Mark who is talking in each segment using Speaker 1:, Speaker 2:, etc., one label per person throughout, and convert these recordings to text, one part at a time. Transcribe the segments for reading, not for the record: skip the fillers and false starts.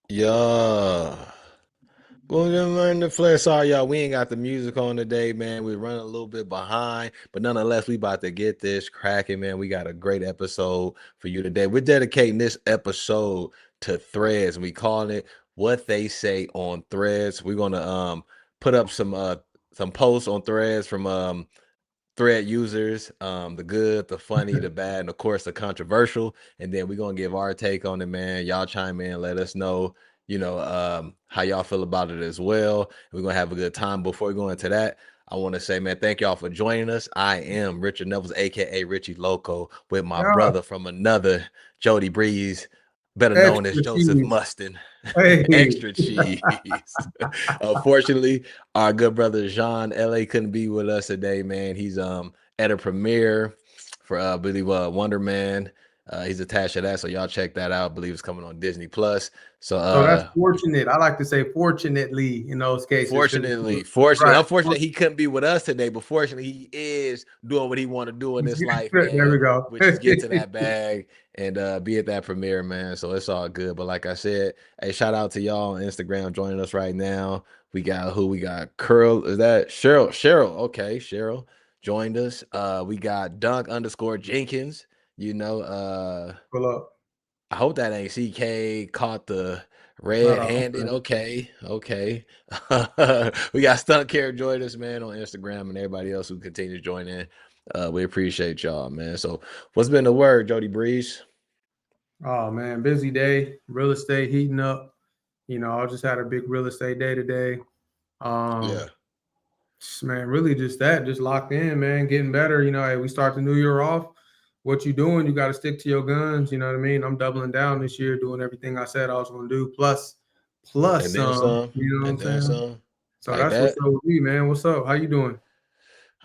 Speaker 1: Yeah. Well, then learn the flair. Sorry, y'all. We ain't got the music on today, man. We're running a little bit behind, but nonetheless, we about to get this cracking, man. We got a great episode for you today. We're dedicating this episode to threads. We calling it "What They Say on Threads." We're gonna put up some posts on threads from thread users, the good, the funny, the bad, and of course the controversial. And then we're gonna give our take on it, man. Y'all chime in, let us know, how y'all feel about it as well. We're gonna have a good time. Before we go into that, I want to say, man, thank y'all for joining us. I am Richard Nevels, aka Richie Loco, with my
Speaker 2: Yeah,
Speaker 1: brother from another, Jody Breeze, better known as
Speaker 2: extra
Speaker 1: Joseph
Speaker 2: cheese.
Speaker 1: Mustin.
Speaker 2: Hey,
Speaker 1: Extra cheese. Unfortunately, our good brother Jean LA couldn't be with us today, man. He's at a premiere for I believe Wonder Man. He's attached to that, so y'all check that out. I believe it's coming on Disney Plus. So
Speaker 2: so that's fortunate. I like to say fortunately in those cases because right.
Speaker 1: unfortunately, he couldn't be with us today, but fortunately, he is doing what he want to do in this life,
Speaker 2: There
Speaker 1: man,
Speaker 2: we go.
Speaker 1: which is get to that bag and be at that premiere, man. So it's all good. But like I said, hey, shout out to y'all on Instagram joining us right now. We got who? We got Curl. Is that Cheryl? Cheryl. Okay, Cheryl joined us. We got Dunk underscore Jenkins. You know,
Speaker 2: Pull up.
Speaker 1: I hope that ain't CK caught the
Speaker 2: Not all.
Speaker 1: red-handed. Okay, okay. We got Stunt Care join us, man, on Instagram, and everybody else who continues to join in. We appreciate y'all, man. So, what's been the word, Jody Breeze?
Speaker 2: Oh man, busy day. Real estate heating up. I just had a big real estate day today. Um,
Speaker 1: Yeah.
Speaker 2: man, really just that, just locked in, man, getting better. Hey, we start the new year off. What you doing? You got to stick to your guns. You know what I mean? I'm doubling down this year, doing everything I said I was going to do, plus
Speaker 1: And then
Speaker 2: some.
Speaker 1: some,
Speaker 2: You know what I'm
Speaker 1: and then
Speaker 2: saying?
Speaker 1: some,
Speaker 2: So
Speaker 1: like
Speaker 2: that's what's
Speaker 1: that.
Speaker 2: up with me, man. What's up? How you doing?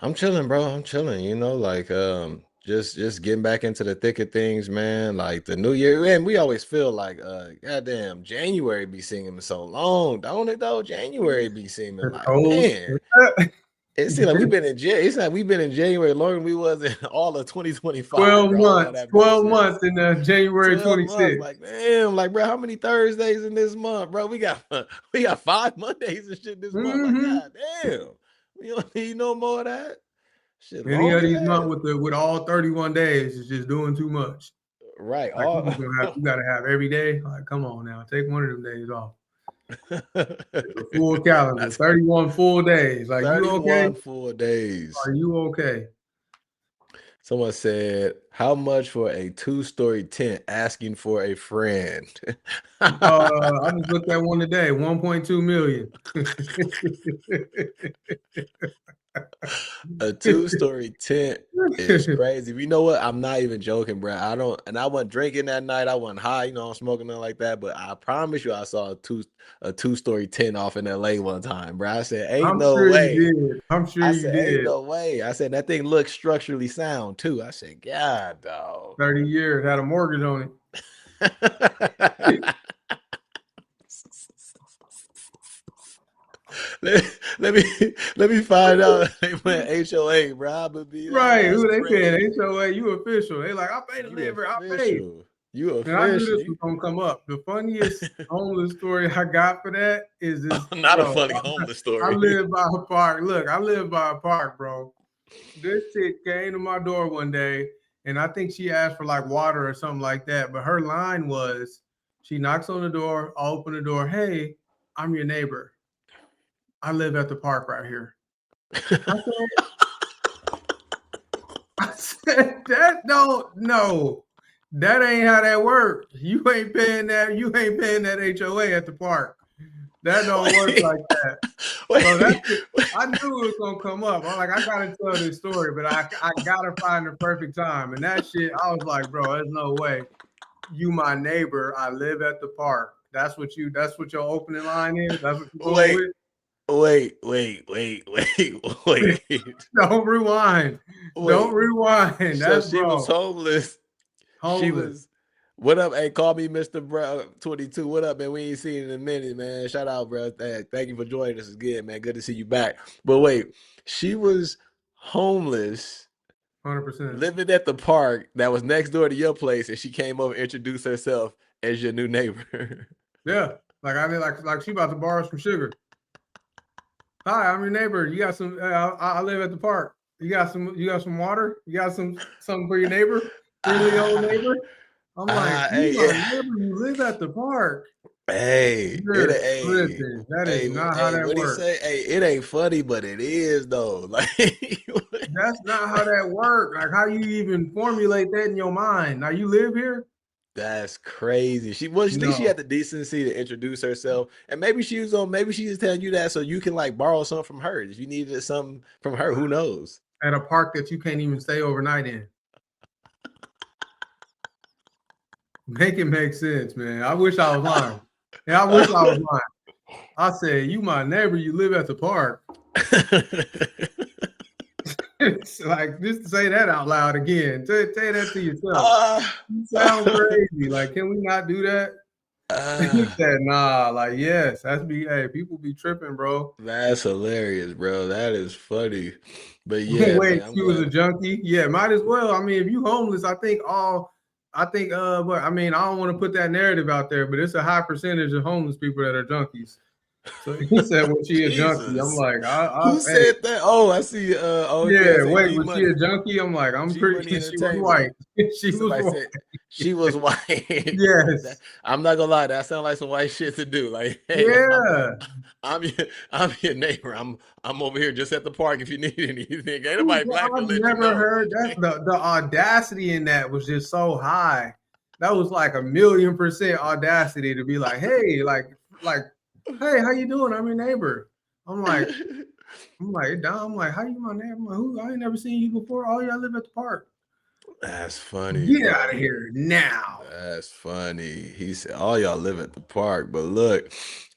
Speaker 1: I'm chilling, bro. I'm chilling. Like just getting back into the thick of things, man. Like the new year, and we always feel like goddamn January be seeming so long, don't it though? January be seeming
Speaker 2: It's
Speaker 1: like,
Speaker 2: cold.
Speaker 1: man, it seems like we've been in it's like we've been in January longer than we was in all of 2025,
Speaker 2: 12
Speaker 1: bro. All
Speaker 2: months.
Speaker 1: that makes
Speaker 2: 12
Speaker 1: sense.
Speaker 2: months in January
Speaker 1: 12 months,
Speaker 2: 26th.
Speaker 1: like damn, like bro, how many Thursdays in this month, bro? We got we got 5 Mondays and shit this month. Like,
Speaker 2: Mm-hmm.
Speaker 1: god damn. We don't need no more of that. Shit
Speaker 2: Any
Speaker 1: long
Speaker 2: of
Speaker 1: as
Speaker 2: these months
Speaker 1: hell.
Speaker 2: with all 31 days is just doing too much.
Speaker 1: Right.
Speaker 2: Like
Speaker 1: All
Speaker 2: you gotta have every day. Like, come on now, take one of them days off. It's a full calendar,
Speaker 1: that's
Speaker 2: 31 full days. Like, you okay?
Speaker 1: 31 full days.
Speaker 2: Are you okay?
Speaker 1: Someone said, how much for a two-story tent asking for a friend?
Speaker 2: I just looked at one today, 1.2 million.
Speaker 1: A two-story tent is crazy. You know what? I'm not even joking, bro. I wasn't drinking that night. I wasn't high, I'm smoking nothing like that. But I promise you, I saw a two-story tent off in LA one time, bro. I said, ain't
Speaker 2: I'm
Speaker 1: no
Speaker 2: sure you
Speaker 1: way.
Speaker 2: did. I'm sure
Speaker 1: I
Speaker 2: you
Speaker 1: said, ain't
Speaker 2: did.
Speaker 1: no way. I said that thing looks structurally sound too. I said, God, dog.
Speaker 2: 30 years, had a mortgage on it.
Speaker 1: let me let me find out they went HOA, bro. I'ma be
Speaker 2: Right.
Speaker 1: that's
Speaker 2: Who they paying?
Speaker 1: crazy.
Speaker 2: HOA, you official. They like, I paid to
Speaker 1: You
Speaker 2: live here. I paid.
Speaker 1: official. You
Speaker 2: And I knew this
Speaker 1: official.
Speaker 2: was gonna come up. The funniest homeless story I got for that is this,
Speaker 1: Not a
Speaker 2: bro.
Speaker 1: funny homeless
Speaker 2: I
Speaker 1: story.
Speaker 2: live by a park. Look, I live by a park, bro. This chick came to my door one day, and I think she asked for like water or something like that. But her line was, she knocks on the door, I open the door. Hey, I'm your neighbor. I live at the park right here. I said, I said that don't no. That ain't how that works. You ain't paying that. You ain't paying that HOA at the park. That don't work
Speaker 1: wait,
Speaker 2: like that. So that's
Speaker 1: wait,
Speaker 2: it.
Speaker 1: wait.
Speaker 2: I knew it was gonna come up. I'm like, I gotta tell this story, but I gotta find the perfect time. And that shit, I was like, bro, there's no way. You my neighbor. I live at the park. That's what your opening line is. That's what you're going
Speaker 1: Wait,
Speaker 2: with.
Speaker 1: wait.
Speaker 2: Don't rewind. Don't
Speaker 1: Wait.
Speaker 2: rewind.
Speaker 1: So
Speaker 2: That's
Speaker 1: she was
Speaker 2: bro.
Speaker 1: homeless. She
Speaker 2: Homeless.
Speaker 1: was what up? Hey, call me Mr. Bro 22. What up, man? We ain't seen you in a minute, man. Shout out, bro. Thank you for joining us. It's good, man. Good to see you back. But wait, she was homeless,
Speaker 2: 100%.
Speaker 1: living at the park that was next door to your place, and she came over and introduced herself as your new neighbor.
Speaker 2: Yeah. Like I did, like she about to borrow some sugar. Hi, I'm your neighbor. You got some? I live at the park. You got some? You got some water? You got something for your neighbor? Friendly old
Speaker 1: Ah,
Speaker 2: neighbor. I'm like, you
Speaker 1: hey,
Speaker 2: my neighbor. You live at the park.
Speaker 1: hey,
Speaker 2: You're tripping. That is not how
Speaker 1: hey,
Speaker 2: that
Speaker 1: what he
Speaker 2: works.
Speaker 1: say? Hey, it ain't funny, but it is though. Like,
Speaker 2: That's not how that works. Like, how you even formulate that in your mind? Now you live here?
Speaker 1: that's crazy. She was. You think she
Speaker 2: No,
Speaker 1: had the decency to introduce herself, and maybe she was on. Maybe she was telling you that so you can like borrow something from her. If you needed something from her, who knows?
Speaker 2: at a park that you can't even stay overnight in. Make it make sense, man. I wish I was lying. Yeah, I wish I was lying. I said, you my neighbor. You live at the park. It's like just to say that out loud again. Say that to yourself.
Speaker 1: uh,
Speaker 2: You sound crazy. Like, can we not do that? He
Speaker 1: uh,
Speaker 2: said, nah, like, yes, that's be hey, people be tripping, bro.
Speaker 1: that's hilarious, bro. That is funny. But yeah,
Speaker 2: Wait,
Speaker 1: man, I'm
Speaker 2: she was a
Speaker 1: glad.
Speaker 2: junkie? Yeah, might as well. I mean, if you homeless, I think but I mean, I don't want to put that narrative out there, but it's a high percentage of homeless people that are junkies. So he said, "Was she a junkie?" I'm
Speaker 1: Jesus.
Speaker 2: like,
Speaker 1: Who
Speaker 2: hey,
Speaker 1: said that? Oh, I see. Okay, I
Speaker 2: yeah.
Speaker 1: say
Speaker 2: Wait,
Speaker 1: G
Speaker 2: was she a
Speaker 1: Money.
Speaker 2: junkie? I'm like, I'm
Speaker 1: G
Speaker 2: pretty.
Speaker 1: Money
Speaker 2: She was
Speaker 1: Entertainment.
Speaker 2: white. She was
Speaker 1: Somebody said
Speaker 2: white.
Speaker 1: she was white.
Speaker 2: Yes.
Speaker 1: I'm not gonna lie, that sounds like some white shit to do. Like, hey,
Speaker 2: Yeah.
Speaker 1: I'm your I'm your neighbor. I'm over here just at the park if you need anything. Ain't
Speaker 2: Ooh,
Speaker 1: nobody
Speaker 2: bro,
Speaker 1: black
Speaker 2: I've
Speaker 1: gonna let you
Speaker 2: never
Speaker 1: know.
Speaker 2: heard that. The audacity in that was just so high. That was like 1,000,000% audacity to be like, hey, like, hey, how you doing? I'm your neighbor. I'm like, I'm like, Dom, I'm like, how you my neighbor? I'm like, who? I ain't never seen you before. Oh yeah, I live at the park.
Speaker 1: That's funny,
Speaker 2: Get out of
Speaker 1: bro.
Speaker 2: here now.
Speaker 1: That's funny. He said, "All y'all live at the park." But look,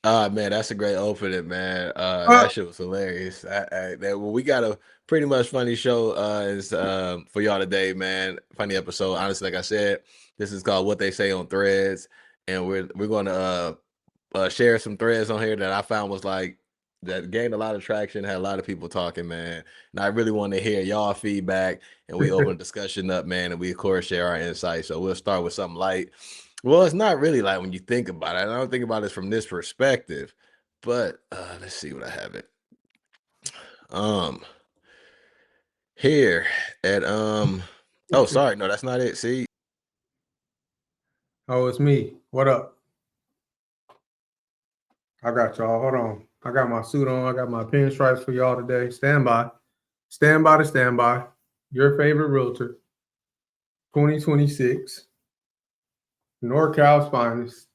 Speaker 1: man, that's a great opening, man.
Speaker 2: Uh,
Speaker 1: That shit was hilarious. Well, we got a pretty much funny show is for y'all today, man. Funny episode. Honestly, like I said, this is called What They Say on Threads, and we're gonna share some threads on here that I found was like that gained a lot of traction, had a lot of people talking, man. And I really want to hear y'all feedback, and we open the discussion up, man, and we of course share our insights. So we'll start with something light. Well, it's not really like when you think about it. I don't think about it from this perspective, but let's see what I have it. Um, here at oh, sorry, no, that's not it. See,
Speaker 2: oh, it's me. What up? I got y'all. Hold on. I got my suit on. I got my pinstripes for y'all today. Stand by. Stand by to stand by. Your favorite realtor, 2026. NorCal's finest.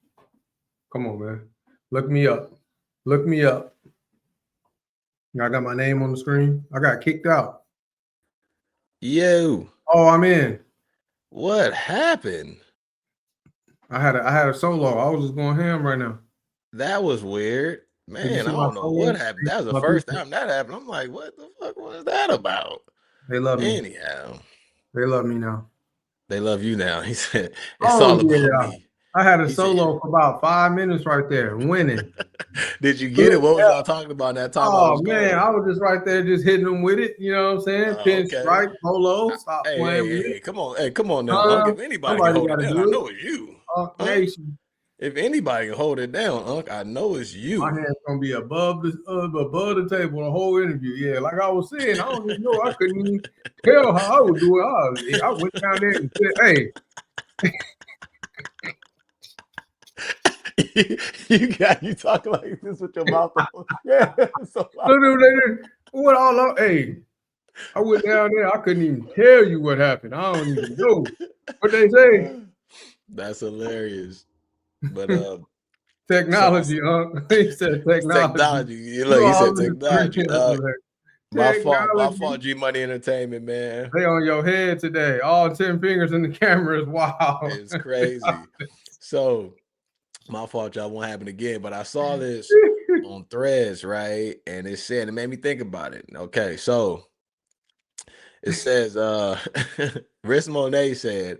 Speaker 2: Come on, man. Look me up. Look me up. I got my name on the screen. I got kicked out.
Speaker 1: yo,
Speaker 2: Oh, I'm in.
Speaker 1: what happened?
Speaker 2: I had a solo. I was just going ham right now.
Speaker 1: That was weird.
Speaker 2: Did you
Speaker 1: Man, I
Speaker 2: see my
Speaker 1: don't know what
Speaker 2: solo?
Speaker 1: happened. That was the
Speaker 2: My
Speaker 1: first
Speaker 2: people.
Speaker 1: time that happened. I'm like, what the fuck was that about?
Speaker 2: They love me.
Speaker 1: Anyhow,
Speaker 2: They love me now.
Speaker 1: they love you now. He said, it's
Speaker 2: Oh
Speaker 1: all about
Speaker 2: yeah.
Speaker 1: me.
Speaker 2: I had a
Speaker 1: He said,
Speaker 2: solo for about 5 minutes right there, winning.
Speaker 1: did you get it? What was y'all talking about in that time I
Speaker 2: Oh
Speaker 1: was
Speaker 2: man,
Speaker 1: gone?
Speaker 2: I was just right there, just hitting them with it. You know what I'm saying?
Speaker 1: Oh, okay.
Speaker 2: Pinstripe, polo. Stop
Speaker 1: Hey,
Speaker 2: playing
Speaker 1: hey,
Speaker 2: with
Speaker 1: hey,
Speaker 2: it.
Speaker 1: hey, come on. Hey, come on now, Unc.
Speaker 2: Huh?
Speaker 1: If anybody can
Speaker 2: Somebody
Speaker 1: hold
Speaker 2: got
Speaker 1: it
Speaker 2: to
Speaker 1: down, I
Speaker 2: do it.
Speaker 1: know it's you.
Speaker 2: Unc
Speaker 1: Unc.
Speaker 2: Nation.
Speaker 1: If anybody can hold it down, Unc, I know it's
Speaker 2: My
Speaker 1: you.
Speaker 2: hand's gonna be above the table the whole interview. Yeah, like I was saying, I don't even know. I couldn't even tell how I would do it. I went down there and said, "Hey,
Speaker 1: You talk like this with your mouth open. Yeah. So
Speaker 2: no, no, no, no. What all? Hey, I went down there. I couldn't even tell you what happened. I don't even know what they say.
Speaker 1: that's hilarious. But so I
Speaker 2: Technology,
Speaker 1: said
Speaker 2: huh? He said technology.
Speaker 1: technology.
Speaker 2: You
Speaker 1: Look, he
Speaker 2: all
Speaker 1: said
Speaker 2: in the
Speaker 1: technology.
Speaker 2: screen. That's
Speaker 1: My fault. My
Speaker 2: technology.
Speaker 1: fault. G Money Entertainment, man.
Speaker 2: They on your head today. All 10 fingers in the camera is wow.
Speaker 1: It's crazy. So my fault, y'all won't happen again. But I saw this on Threads, right? And it said it made me think about it. Okay, so it says Riz Monet said,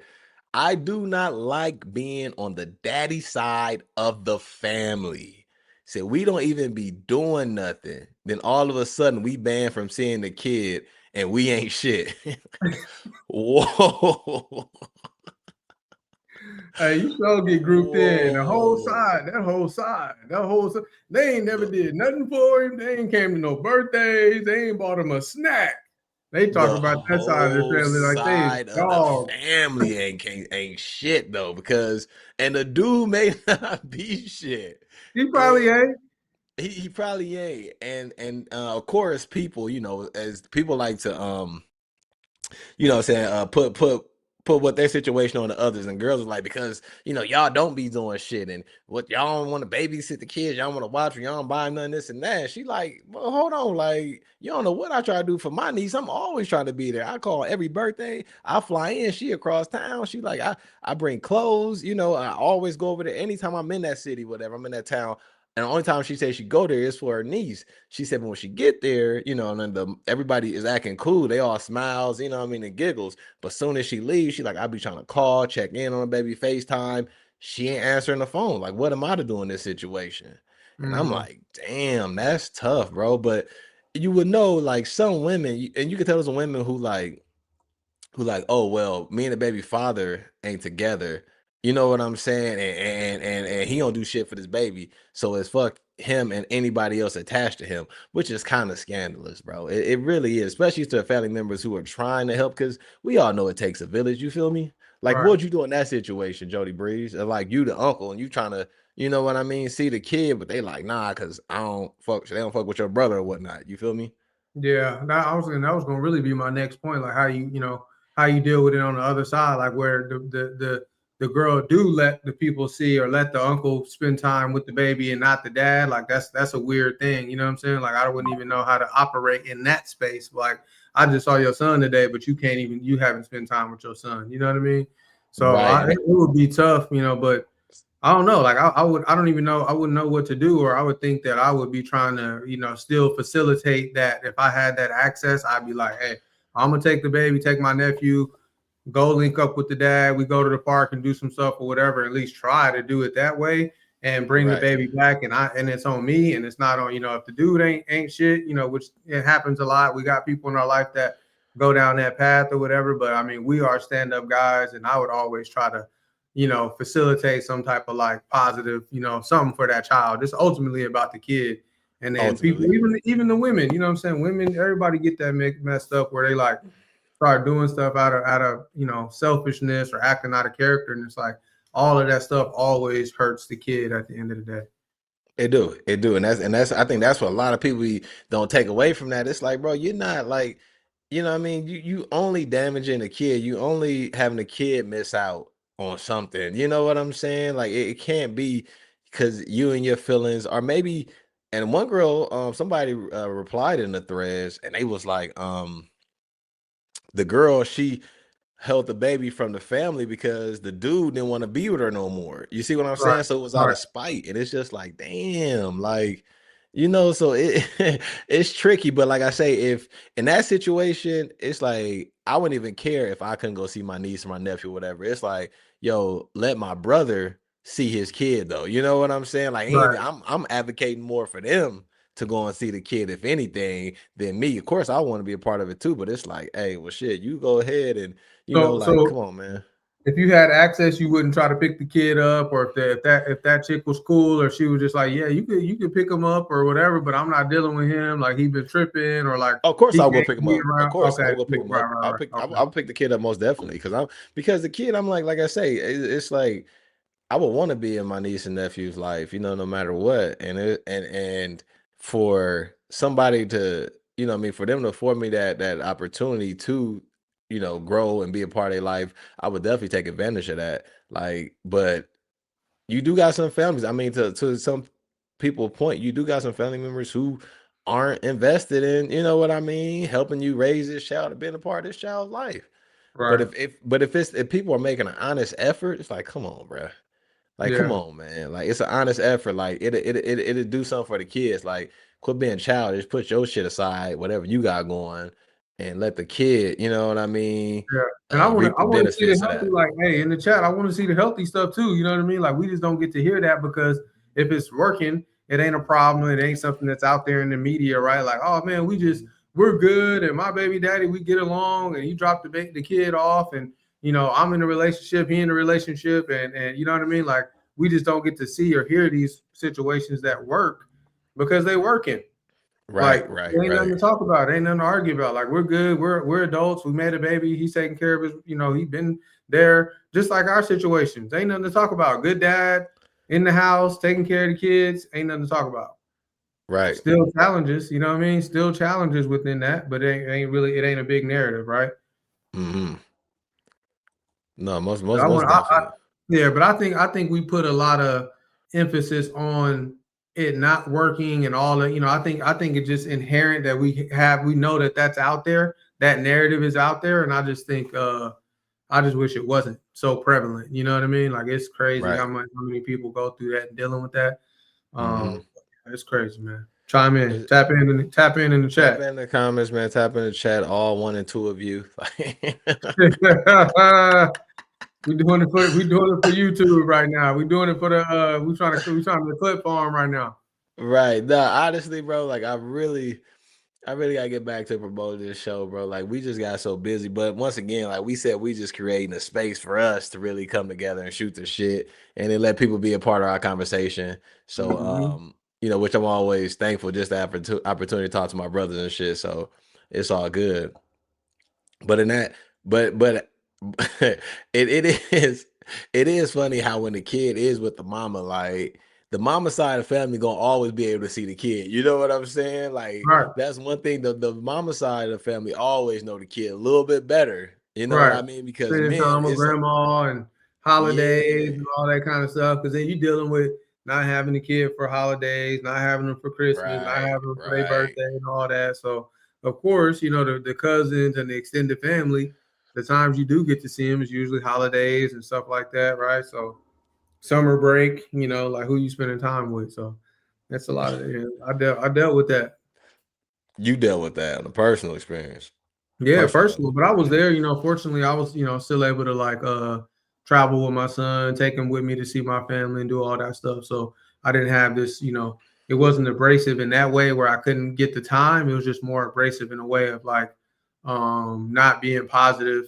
Speaker 1: I do not like being on the daddy side of the family. Said we don't even be doing nothing. Then all of a sudden we banned from seeing the kid and we ain't shit. Whoa.
Speaker 2: Hey, you sure get grouped in. The whole
Speaker 1: Whoa.
Speaker 2: side, that whole side. They ain't never did nothing for him. They ain't came to no birthdays. They ain't bought him a snack. They talk
Speaker 1: The
Speaker 2: about that side of the
Speaker 1: whole
Speaker 2: family like they
Speaker 1: side of the
Speaker 2: dog.
Speaker 1: family ain't shit though, because and the dude may not be shit.
Speaker 2: He probably
Speaker 1: And
Speaker 2: ain't.
Speaker 1: he probably ain't. And of course people, as people like to you know what I'm saying, put what their situation on the others, and girls are like, because y'all don't be doing shit, and what y'all don't want to babysit the kids, y'all want to watch, y'all don't buy none this and that. She like, well, hold on, like, you don't know what I try to do for my niece. I'm always trying to be there. I call every birthday, I fly in, she across town, she like, I bring clothes, I always go over there anytime I'm in that city, whatever, I'm in that town. And the only time she says she go there is for her niece. She said, but when she get there, and then everybody is acting cool. They all smiles, what I mean, and giggles. But soon as she leaves, she like, I be trying to call, check in on her baby, FaceTime. She ain't answering the phone. Like, what am I to do in this situation? And I'm
Speaker 2: Mm-hmm.
Speaker 1: like, damn, that's tough, bro. But you would know, like, some women, and you can tell some women who like, oh well, me and the baby father ain't together. You know what I'm saying? And he don't do shit for this baby. So it's fuck him and anybody else attached to him, which is kind of scandalous, bro. It really is, especially to family members who are trying to help, because we all know it takes a village. You feel me? Like, what
Speaker 2: Right.
Speaker 1: would you do in that situation, Jody Breeze? Or like, you the uncle and you trying to, you know what I mean, see the kid, but they like, nah, because they don't fuck with your brother or whatnot. You feel me?
Speaker 2: Yeah, that was gonna really be my next point, like how you deal with it on the other side, like where the girl do let the people see or let the uncle spend time with the baby and not the dad. Like that's a weird thing, you know what I'm saying? Like I wouldn't even know how to operate in that space. Like I just saw your son today, but you haven't spent time with your son. You know what I mean? So
Speaker 1: Right.
Speaker 2: it would be tough, but I don't know. Like I don't even know. I wouldn't know what to do, or I would think that I would be trying to, still facilitate that. If I had that access, I'd be like, hey, I'm gonna take the baby, take my nephew, go link up with the dad. We go to the park and do some stuff or whatever. At least try to do it that way and bring the
Speaker 1: Right.
Speaker 2: baby back. And it's on me, and it's not on if the dude ain't shit, which it happens a lot. We got people in our life that go down that path or whatever. But I mean, we are stand up guys, and I would always try to facilitate some type of like positive, something for that child. It's ultimately about the kid. And then people,
Speaker 1: Ultimately.
Speaker 2: even the women, you know what I'm saying? Women, everybody get that messed up where they like start doing stuff out of selfishness or acting out of character. And it's like all of that stuff always hurts the kid at the end of the day.
Speaker 1: It do, and that's I think that's what a lot of people don't take away from that. It's like, bro, you're not like, what I mean, you only damaging the kid, you only having the kid miss out on something. You know what I'm saying? Like it can't be because you and your feelings, or maybe. And one girl, somebody replied in the threads, and they was like, the girl, she held the baby from the family because the dude didn't want to be with her no more. You see what I'm
Speaker 2: Right.
Speaker 1: saying? So it was out
Speaker 2: Right.
Speaker 1: of spite. And it's just like, damn, like, so it it's tricky. But like I say, if in that situation, it's like I wouldn't even care if I couldn't go see my niece or my nephew, or whatever. It's like, yo, let my brother see his kid though. You know what I'm saying? Like
Speaker 2: Right.
Speaker 1: I'm advocating more for them to go and see the kid, if anything, than me. Of course, I want to be a part of it too, but it's like, hey, well, shit, you go ahead and like, come
Speaker 2: So
Speaker 1: on, man.
Speaker 2: if you had access, you wouldn't try to pick the kid up, or if that chick was cool, or she was just like, yeah, you could pick him up or whatever, but I'm not dealing with him. Like he been tripping, or like
Speaker 1: Of course,
Speaker 2: he
Speaker 1: I'll go
Speaker 2: can't
Speaker 1: pick him
Speaker 2: be
Speaker 1: up. Of
Speaker 2: around.
Speaker 1: course,
Speaker 2: Okay,
Speaker 1: I'll go pick
Speaker 2: cool.
Speaker 1: him
Speaker 2: Right,
Speaker 1: up.
Speaker 2: right,
Speaker 1: I'll
Speaker 2: right.
Speaker 1: pick.
Speaker 2: Okay.
Speaker 1: I'll pick the kid up most definitely, because the kid. I'm like I say, it's like I would want to be in my niece and nephew's life, no matter what. And for somebody to, I mean, for them to afford me that opportunity to, grow and be a part of their life, I would definitely take advantage of that. Like, but you do got some families. I mean, to some people point, you do got some family members who aren't invested in, you know what I mean, helping you raise this child and being a part of this child's life. But
Speaker 2: Right.
Speaker 1: if people are making an honest effort, it's like, come on, bro. Like, come
Speaker 2: Yeah.
Speaker 1: on, man. Like, it's an honest effort. Like, it'll do something for the kids. Like, quit being childish. Put your shit aside, whatever you got going, and let the kid, you know what I mean,
Speaker 2: Yeah, and I want to
Speaker 1: reap
Speaker 2: I
Speaker 1: the
Speaker 2: want to see the
Speaker 1: benefits of
Speaker 2: healthy.
Speaker 1: that.
Speaker 2: Like, hey, in the chat, I want to see the healthy stuff too. You know what I mean? Like, we just don't get to hear that because if it's working, it ain't a problem. It ain't something that's out there in the media, right? Like, oh man, we're good, and my baby daddy, we get along, and you drop the kid off, and I'm in a relationship, he in a relationship, and you know what I mean? Like we just don't get to see or hear these situations that work because they working. Like
Speaker 1: Right, right,
Speaker 2: there ain't nothing
Speaker 1: right,
Speaker 2: to talk about, ain't nothing to argue about. Like we're good, we're adults, we made a baby, he's taking care of his, he been there, just like our situations. Ain't nothing to talk about. Good dad in the house, taking care of the kids, ain't nothing to talk about.
Speaker 1: right.
Speaker 2: Still challenges, you know what I mean? Still challenges within that, but it ain't a big narrative, right?
Speaker 1: Hmm. No, most
Speaker 2: But
Speaker 1: most most definitely.
Speaker 2: yeah, but I think we put a lot of emphasis on it not working and all that. I think it's just inherent that we know that that's out there. That narrative is out there, and I just think I just wish it wasn't so prevalent. You know what I mean? Like it's crazy
Speaker 1: Right.
Speaker 2: how many people go through that and dealing with that.
Speaker 1: Hmm.
Speaker 2: It's crazy, man. Chime in, tap in the
Speaker 1: Tap
Speaker 2: chat.
Speaker 1: in the comments, man. Tap in the chat. All one and two of you.
Speaker 2: We doing it for YouTube right now. We doing it for the we trying to clip farm right now.
Speaker 1: Right. No, honestly, bro, like I really gotta get back to promoting this show, bro. Like we just got so busy. But once again, like we said, we just creating a space for us to really come together and shoot the shit and then let people be a part of our conversation. So
Speaker 2: Hmm.
Speaker 1: which I'm always thankful just the opportunity to talk to my brothers and shit. So it's all good. But in that, but it is it is funny how when the kid is with the mama, like the mama side of the family gonna always be able to see the kid. You know what I'm saying? Like
Speaker 2: Right,
Speaker 1: that's one thing. The mama side of the family always know the kid a little bit better. You know what
Speaker 2: right.
Speaker 1: I mean? Because
Speaker 2: Spending
Speaker 1: men,
Speaker 2: time with
Speaker 1: it's a
Speaker 2: grandma and holidays
Speaker 1: yeah,
Speaker 2: and all that kind of stuff. Because then you dealing with not having a kid for holidays, not having them for Christmas, not
Speaker 1: right,
Speaker 2: having them for their
Speaker 1: right,
Speaker 2: birthday and all that. So of course, the cousins and the extended family, the times you do get to see them is usually holidays and stuff like that, right? So summer break, like who you spending time with. So that's a lot of it. I dealt with that.
Speaker 1: you dealt with that on a personal experience,
Speaker 2: Yeah,
Speaker 1: personal
Speaker 2: personal,
Speaker 1: level.
Speaker 2: but I was there. Fortunately, I was still able to like travel with my son, take him with me to see my family and do all that stuff. So I didn't have this. It wasn't abrasive in that way where I couldn't get the time. It was just more abrasive in a way of like not being positive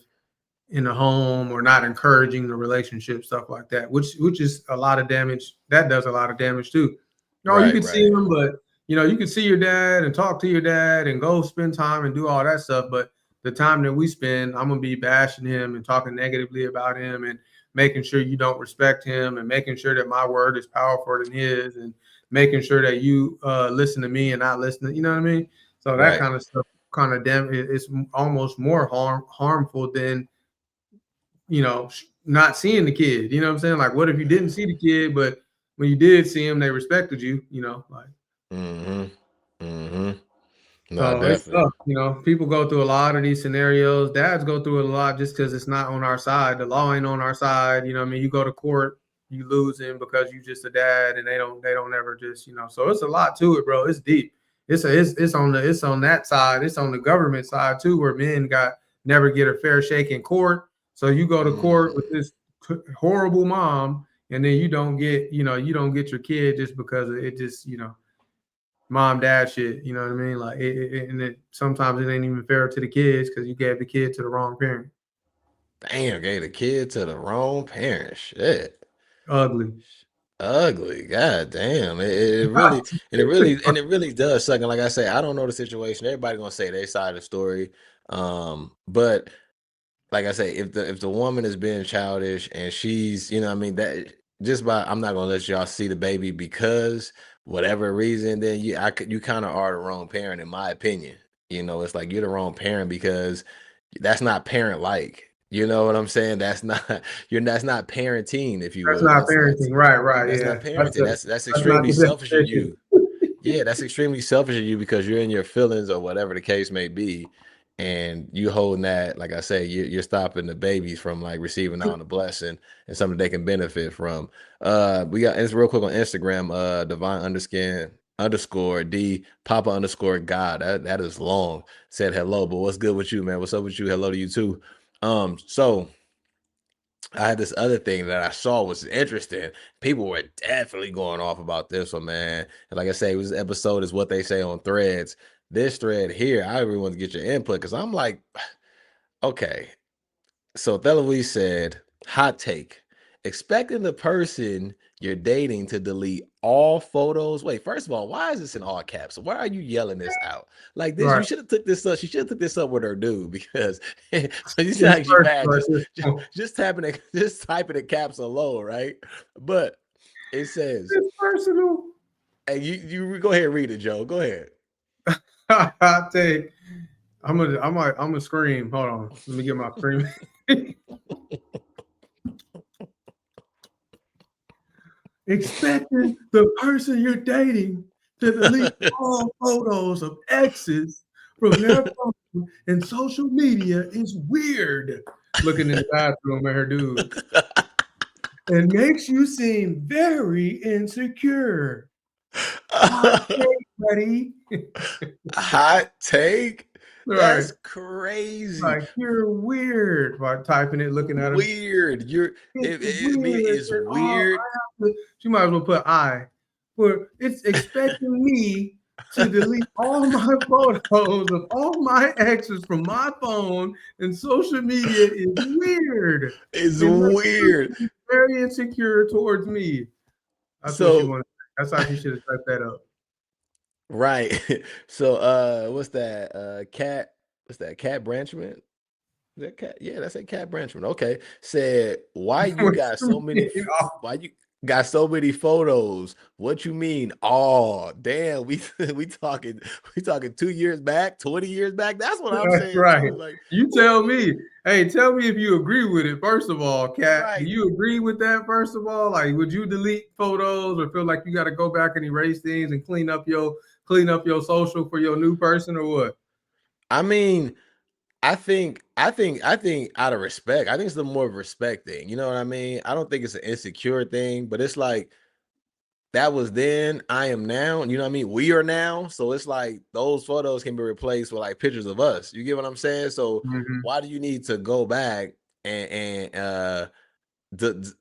Speaker 2: in the home or not encouraging the relationship, stuff like that, which is a lot of damage. That does a lot of damage too. You
Speaker 1: Right,
Speaker 2: could see
Speaker 1: right,
Speaker 2: him, but you could see your dad and talk to your dad and go spend time and do all that stuff. But the time that we spend, I'm gonna be bashing him and talking negatively about him and making sure you don't respect him and making sure that my word is powerful than his and making sure that you listen to me and not listen. You know what I mean? So that
Speaker 1: right.
Speaker 2: kind of stuff kind of it's almost more harmful than not seeing the kid. You know what I'm saying? Like, what if you didn't see the kid, but when you did see him, they respected you, like.
Speaker 1: Mm-hmm. Mm-hmm. No,
Speaker 2: So it's
Speaker 1: definitely.
Speaker 2: tough. People go through a lot of these scenarios. Dads go through it a lot just because it's not on our side. The law ain't on our side. You know what I mean? You go to court, you losing because you just a dad, and they don't ever just. So it's a lot to it, bro. It's deep. It's on that side. It's on the government side too, where men got never get a fair shake in court. So you go to court with
Speaker 1: Mm.
Speaker 2: this horrible mom, and then you don't get your kid just because it just mom dad shit. You know what I mean? Like and sometimes it ain't even fair to the kids because you gave the kid to the wrong parent.
Speaker 1: Damn, gave the kid to the wrong parent. Shit.
Speaker 2: Ugly.
Speaker 1: Ugly. God damn. It really and it really does suck. And like I say, I don't know the situation. Everybody gonna say their side of the story. But like I say, if the woman is being childish and she's, you know what I mean, that just by I'm not gonna let y'all see the baby because whatever reason, then you kind of are the wrong parent in my opinion. It's like you're the wrong parent because that's not parent like. You know what I'm saying? That's not parenting, if you
Speaker 2: That's
Speaker 1: will.
Speaker 2: not
Speaker 1: That's
Speaker 2: parenting. Right, right.
Speaker 1: that's
Speaker 2: Yeah.
Speaker 1: not parenting. That's
Speaker 2: That's not
Speaker 1: extremely
Speaker 2: the
Speaker 1: selfish of
Speaker 2: definition.
Speaker 1: you. Yeah, that's extremely selfish of you because you're in your feelings or whatever the case may be, and you holding that, like I say, you're stopping the babies from like receiving out on the blessing and something they can benefit from. We got it's real quick on Instagram. Divine underscore D Papa underscore God. That is long. Said hello, but what's good with you, man? What's up with you? Hello to you too. So I had this other thing that I saw was interesting. People were definitely going off about this one, man. And like I say, this episode is what they say on threads. This thread here, I really want to get your input because I'm like, okay. So Theloise said, hot take. Expecting the person you're dating to delete all photos. Wait, first of all, why is this in all caps? Why are you yelling this out? Like this, you
Speaker 2: Right.
Speaker 1: should have took this up. She should have took this up with her dude because so you
Speaker 2: It's
Speaker 1: like she mad.
Speaker 2: personal at this point.
Speaker 1: Just tapping it, just typing the caps alone, right? But it says,
Speaker 2: It's personal.
Speaker 1: hey, you go ahead and read it, Joe. Go ahead.
Speaker 2: I take. I'm gonna scream. Hold on. Let me get my scream. Expecting the person you're dating to delete all photos of exes from their phone and social media is weird. Looking in the bathroom at her dude. It makes you seem very insecure. Hot take, buddy.
Speaker 1: Hot take.
Speaker 2: Right.
Speaker 1: That's crazy.
Speaker 2: Like you're weird by typing it, looking at him.
Speaker 1: Weird. You're
Speaker 2: It's
Speaker 1: it me
Speaker 2: weird
Speaker 1: is
Speaker 2: that all
Speaker 1: weird.
Speaker 2: I have to, she might as well put I. For it's expecting me to delete all my photos of all my exes from my phone and social media is weird.
Speaker 1: It's
Speaker 2: It makes you
Speaker 1: weird.
Speaker 2: feel very insecure towards me. That's what she
Speaker 1: So
Speaker 2: wanted. That's how she should have set that up.
Speaker 1: right. So what's that? Cat what's that? Cat Branchman? Is that cat? Yeah, that's a Cat Branchman. Okay. Said why you
Speaker 2: What
Speaker 1: got
Speaker 2: you
Speaker 1: so many
Speaker 2: mean?
Speaker 1: why you got so many photos? What you mean? Oh, damn. We talking 2 years back, 20 years back. That's what I'm
Speaker 2: That's
Speaker 1: saying
Speaker 2: right.
Speaker 1: too. Like,
Speaker 2: You
Speaker 1: what
Speaker 2: tell
Speaker 1: you mean?
Speaker 2: me. Hey, tell me if you agree with it. First of all, Kat, do
Speaker 1: Right.
Speaker 2: you agree with that? First of all, like, would you delete photos or feel like you got to go back and erase things and clean up your social for your new person or what?
Speaker 1: I mean, I think out of respect, I think it's the more of a respect thing. You know what I mean? I don't think it's an insecure thing, but it's like that was then, I am now. You know what I mean? We are now. So it's like those photos can be replaced with like pictures of us. You get what I'm saying? So
Speaker 2: Mm-hmm.
Speaker 1: why do you need to go back and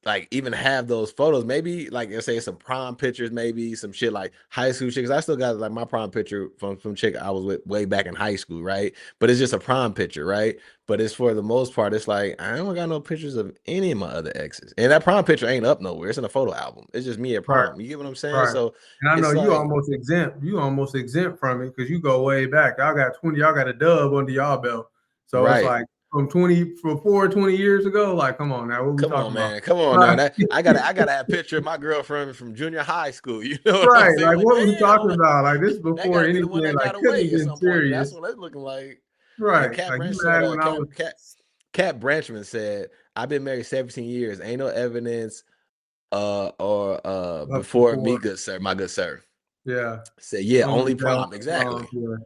Speaker 1: like even have those photos? Maybe like let's say some prom pictures, maybe some shit like high school shit. Cause I still got like my prom picture from chick I was with way back in high school, right? But it's just a prom picture, right? But it's for the most part, it's like I don't got no pictures of any of my other exes, and that prom picture ain't up nowhere. It's in a photo album. It's just me at
Speaker 2: Right,
Speaker 1: prom. You get what I'm saying?
Speaker 2: right.
Speaker 1: So
Speaker 2: And I know
Speaker 1: it's
Speaker 2: you
Speaker 1: like
Speaker 2: almost exempt. You almost exempt from it because you go way back. Y'all got 20. Y'all got a dub under y'all belt. So it's
Speaker 1: right.
Speaker 2: like from 20 years ago. Like, come on now, what we
Speaker 1: Come on,
Speaker 2: talking about?
Speaker 1: man. Come on now.
Speaker 2: Right.
Speaker 1: That I gotta have a picture of my girlfriend from junior high school. You know what I'm
Speaker 2: Right.
Speaker 1: saying?
Speaker 2: Like,
Speaker 1: Like,
Speaker 2: what we talking
Speaker 1: damn.
Speaker 2: about? Like, this
Speaker 1: That
Speaker 2: before
Speaker 1: got to be the one
Speaker 2: anything,
Speaker 1: that
Speaker 2: like,
Speaker 1: got
Speaker 2: couldn't have
Speaker 1: away at
Speaker 2: been
Speaker 1: some point, because that's
Speaker 2: serious.
Speaker 1: what it's looking like. And
Speaker 2: Right.
Speaker 1: Cat
Speaker 2: Like, you
Speaker 1: Branch said,
Speaker 2: mad when I was,
Speaker 1: Cat Branchman said, "I've been married 17 years. Ain't no evidence, or
Speaker 2: up
Speaker 1: before me,
Speaker 2: before.
Speaker 1: good sir, my good sir."
Speaker 2: Yeah.
Speaker 1: Said, "Yeah,
Speaker 2: Only
Speaker 1: only
Speaker 2: down.
Speaker 1: prom, exactly,
Speaker 2: Yeah.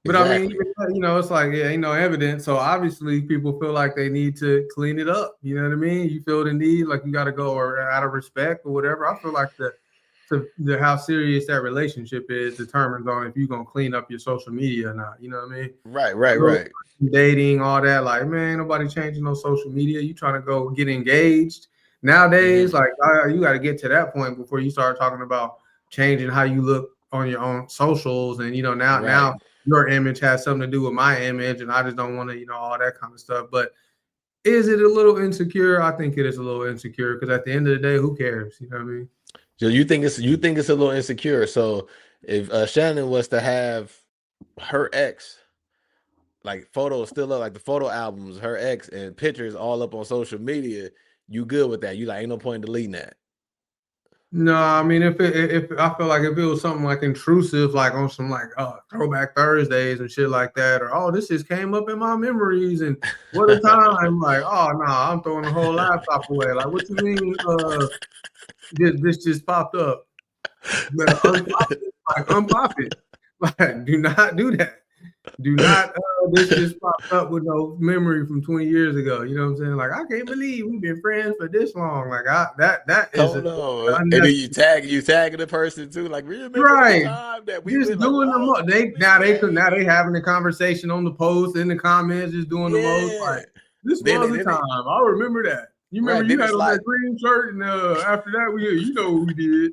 Speaker 2: But I mean,
Speaker 1: exactly,
Speaker 2: even it's like, yeah, ain't no evidence. So obviously, people feel like they need to clean it up. You know what I mean? You feel the need, like you got to go, or out of respect or whatever. I feel like the how serious that relationship is determines on if you're gonna clean up your social media or not. You know what I mean?
Speaker 1: right, right,
Speaker 2: Little
Speaker 1: right,
Speaker 2: dating, all that. Like, man, ain't nobody changing no social media. You trying to go get engaged nowadays?
Speaker 1: hmm
Speaker 2: Like, you got to get to that point before you start talking about changing how you look on your own socials. And now
Speaker 1: right."
Speaker 2: your image has something to do with my image, and I just don't want to, all that kind of stuff. But is it a little insecure? I think it is a little insecure because at the end of the day, who cares? You know what I mean?
Speaker 1: So you think it's a little insecure. So if Shannon was to have her ex like photos still up, like the photo albums, her ex and pictures all up on social media, you good with that? You like ain't no point in deleting that.
Speaker 2: No, I mean if I feel like if it was something like intrusive, like on some like throwback Thursdays and shit like that, or this just came up in my memories and what a time, like no, I'm throwing the whole laptop away. Like what you mean? This just popped up. Better unpop it, like unpop it. Like do not do that. Do not. This just popped up with no memory from 20 years ago. You know what I'm saying? Like I can't believe we've been friends for this long. Like that is
Speaker 1: Hold on. And then
Speaker 2: unnecessary.
Speaker 1: you tagging the person too. Like, remember that
Speaker 2: Right.
Speaker 1: time that we
Speaker 2: Just
Speaker 1: went like,
Speaker 2: doing the
Speaker 1: oh,
Speaker 2: most. They
Speaker 1: we
Speaker 2: now they could now they
Speaker 1: engaged.
Speaker 2: having the conversation on the post in the comments, just doing the most.
Speaker 1: Yeah.
Speaker 2: Like this
Speaker 1: Then
Speaker 2: was
Speaker 1: they
Speaker 2: a
Speaker 1: then they
Speaker 2: time. I remember that. You remember
Speaker 1: right.
Speaker 2: you
Speaker 1: Then
Speaker 2: had
Speaker 1: it's
Speaker 2: on that
Speaker 1: like,
Speaker 2: green shirt, and after that you know what we did.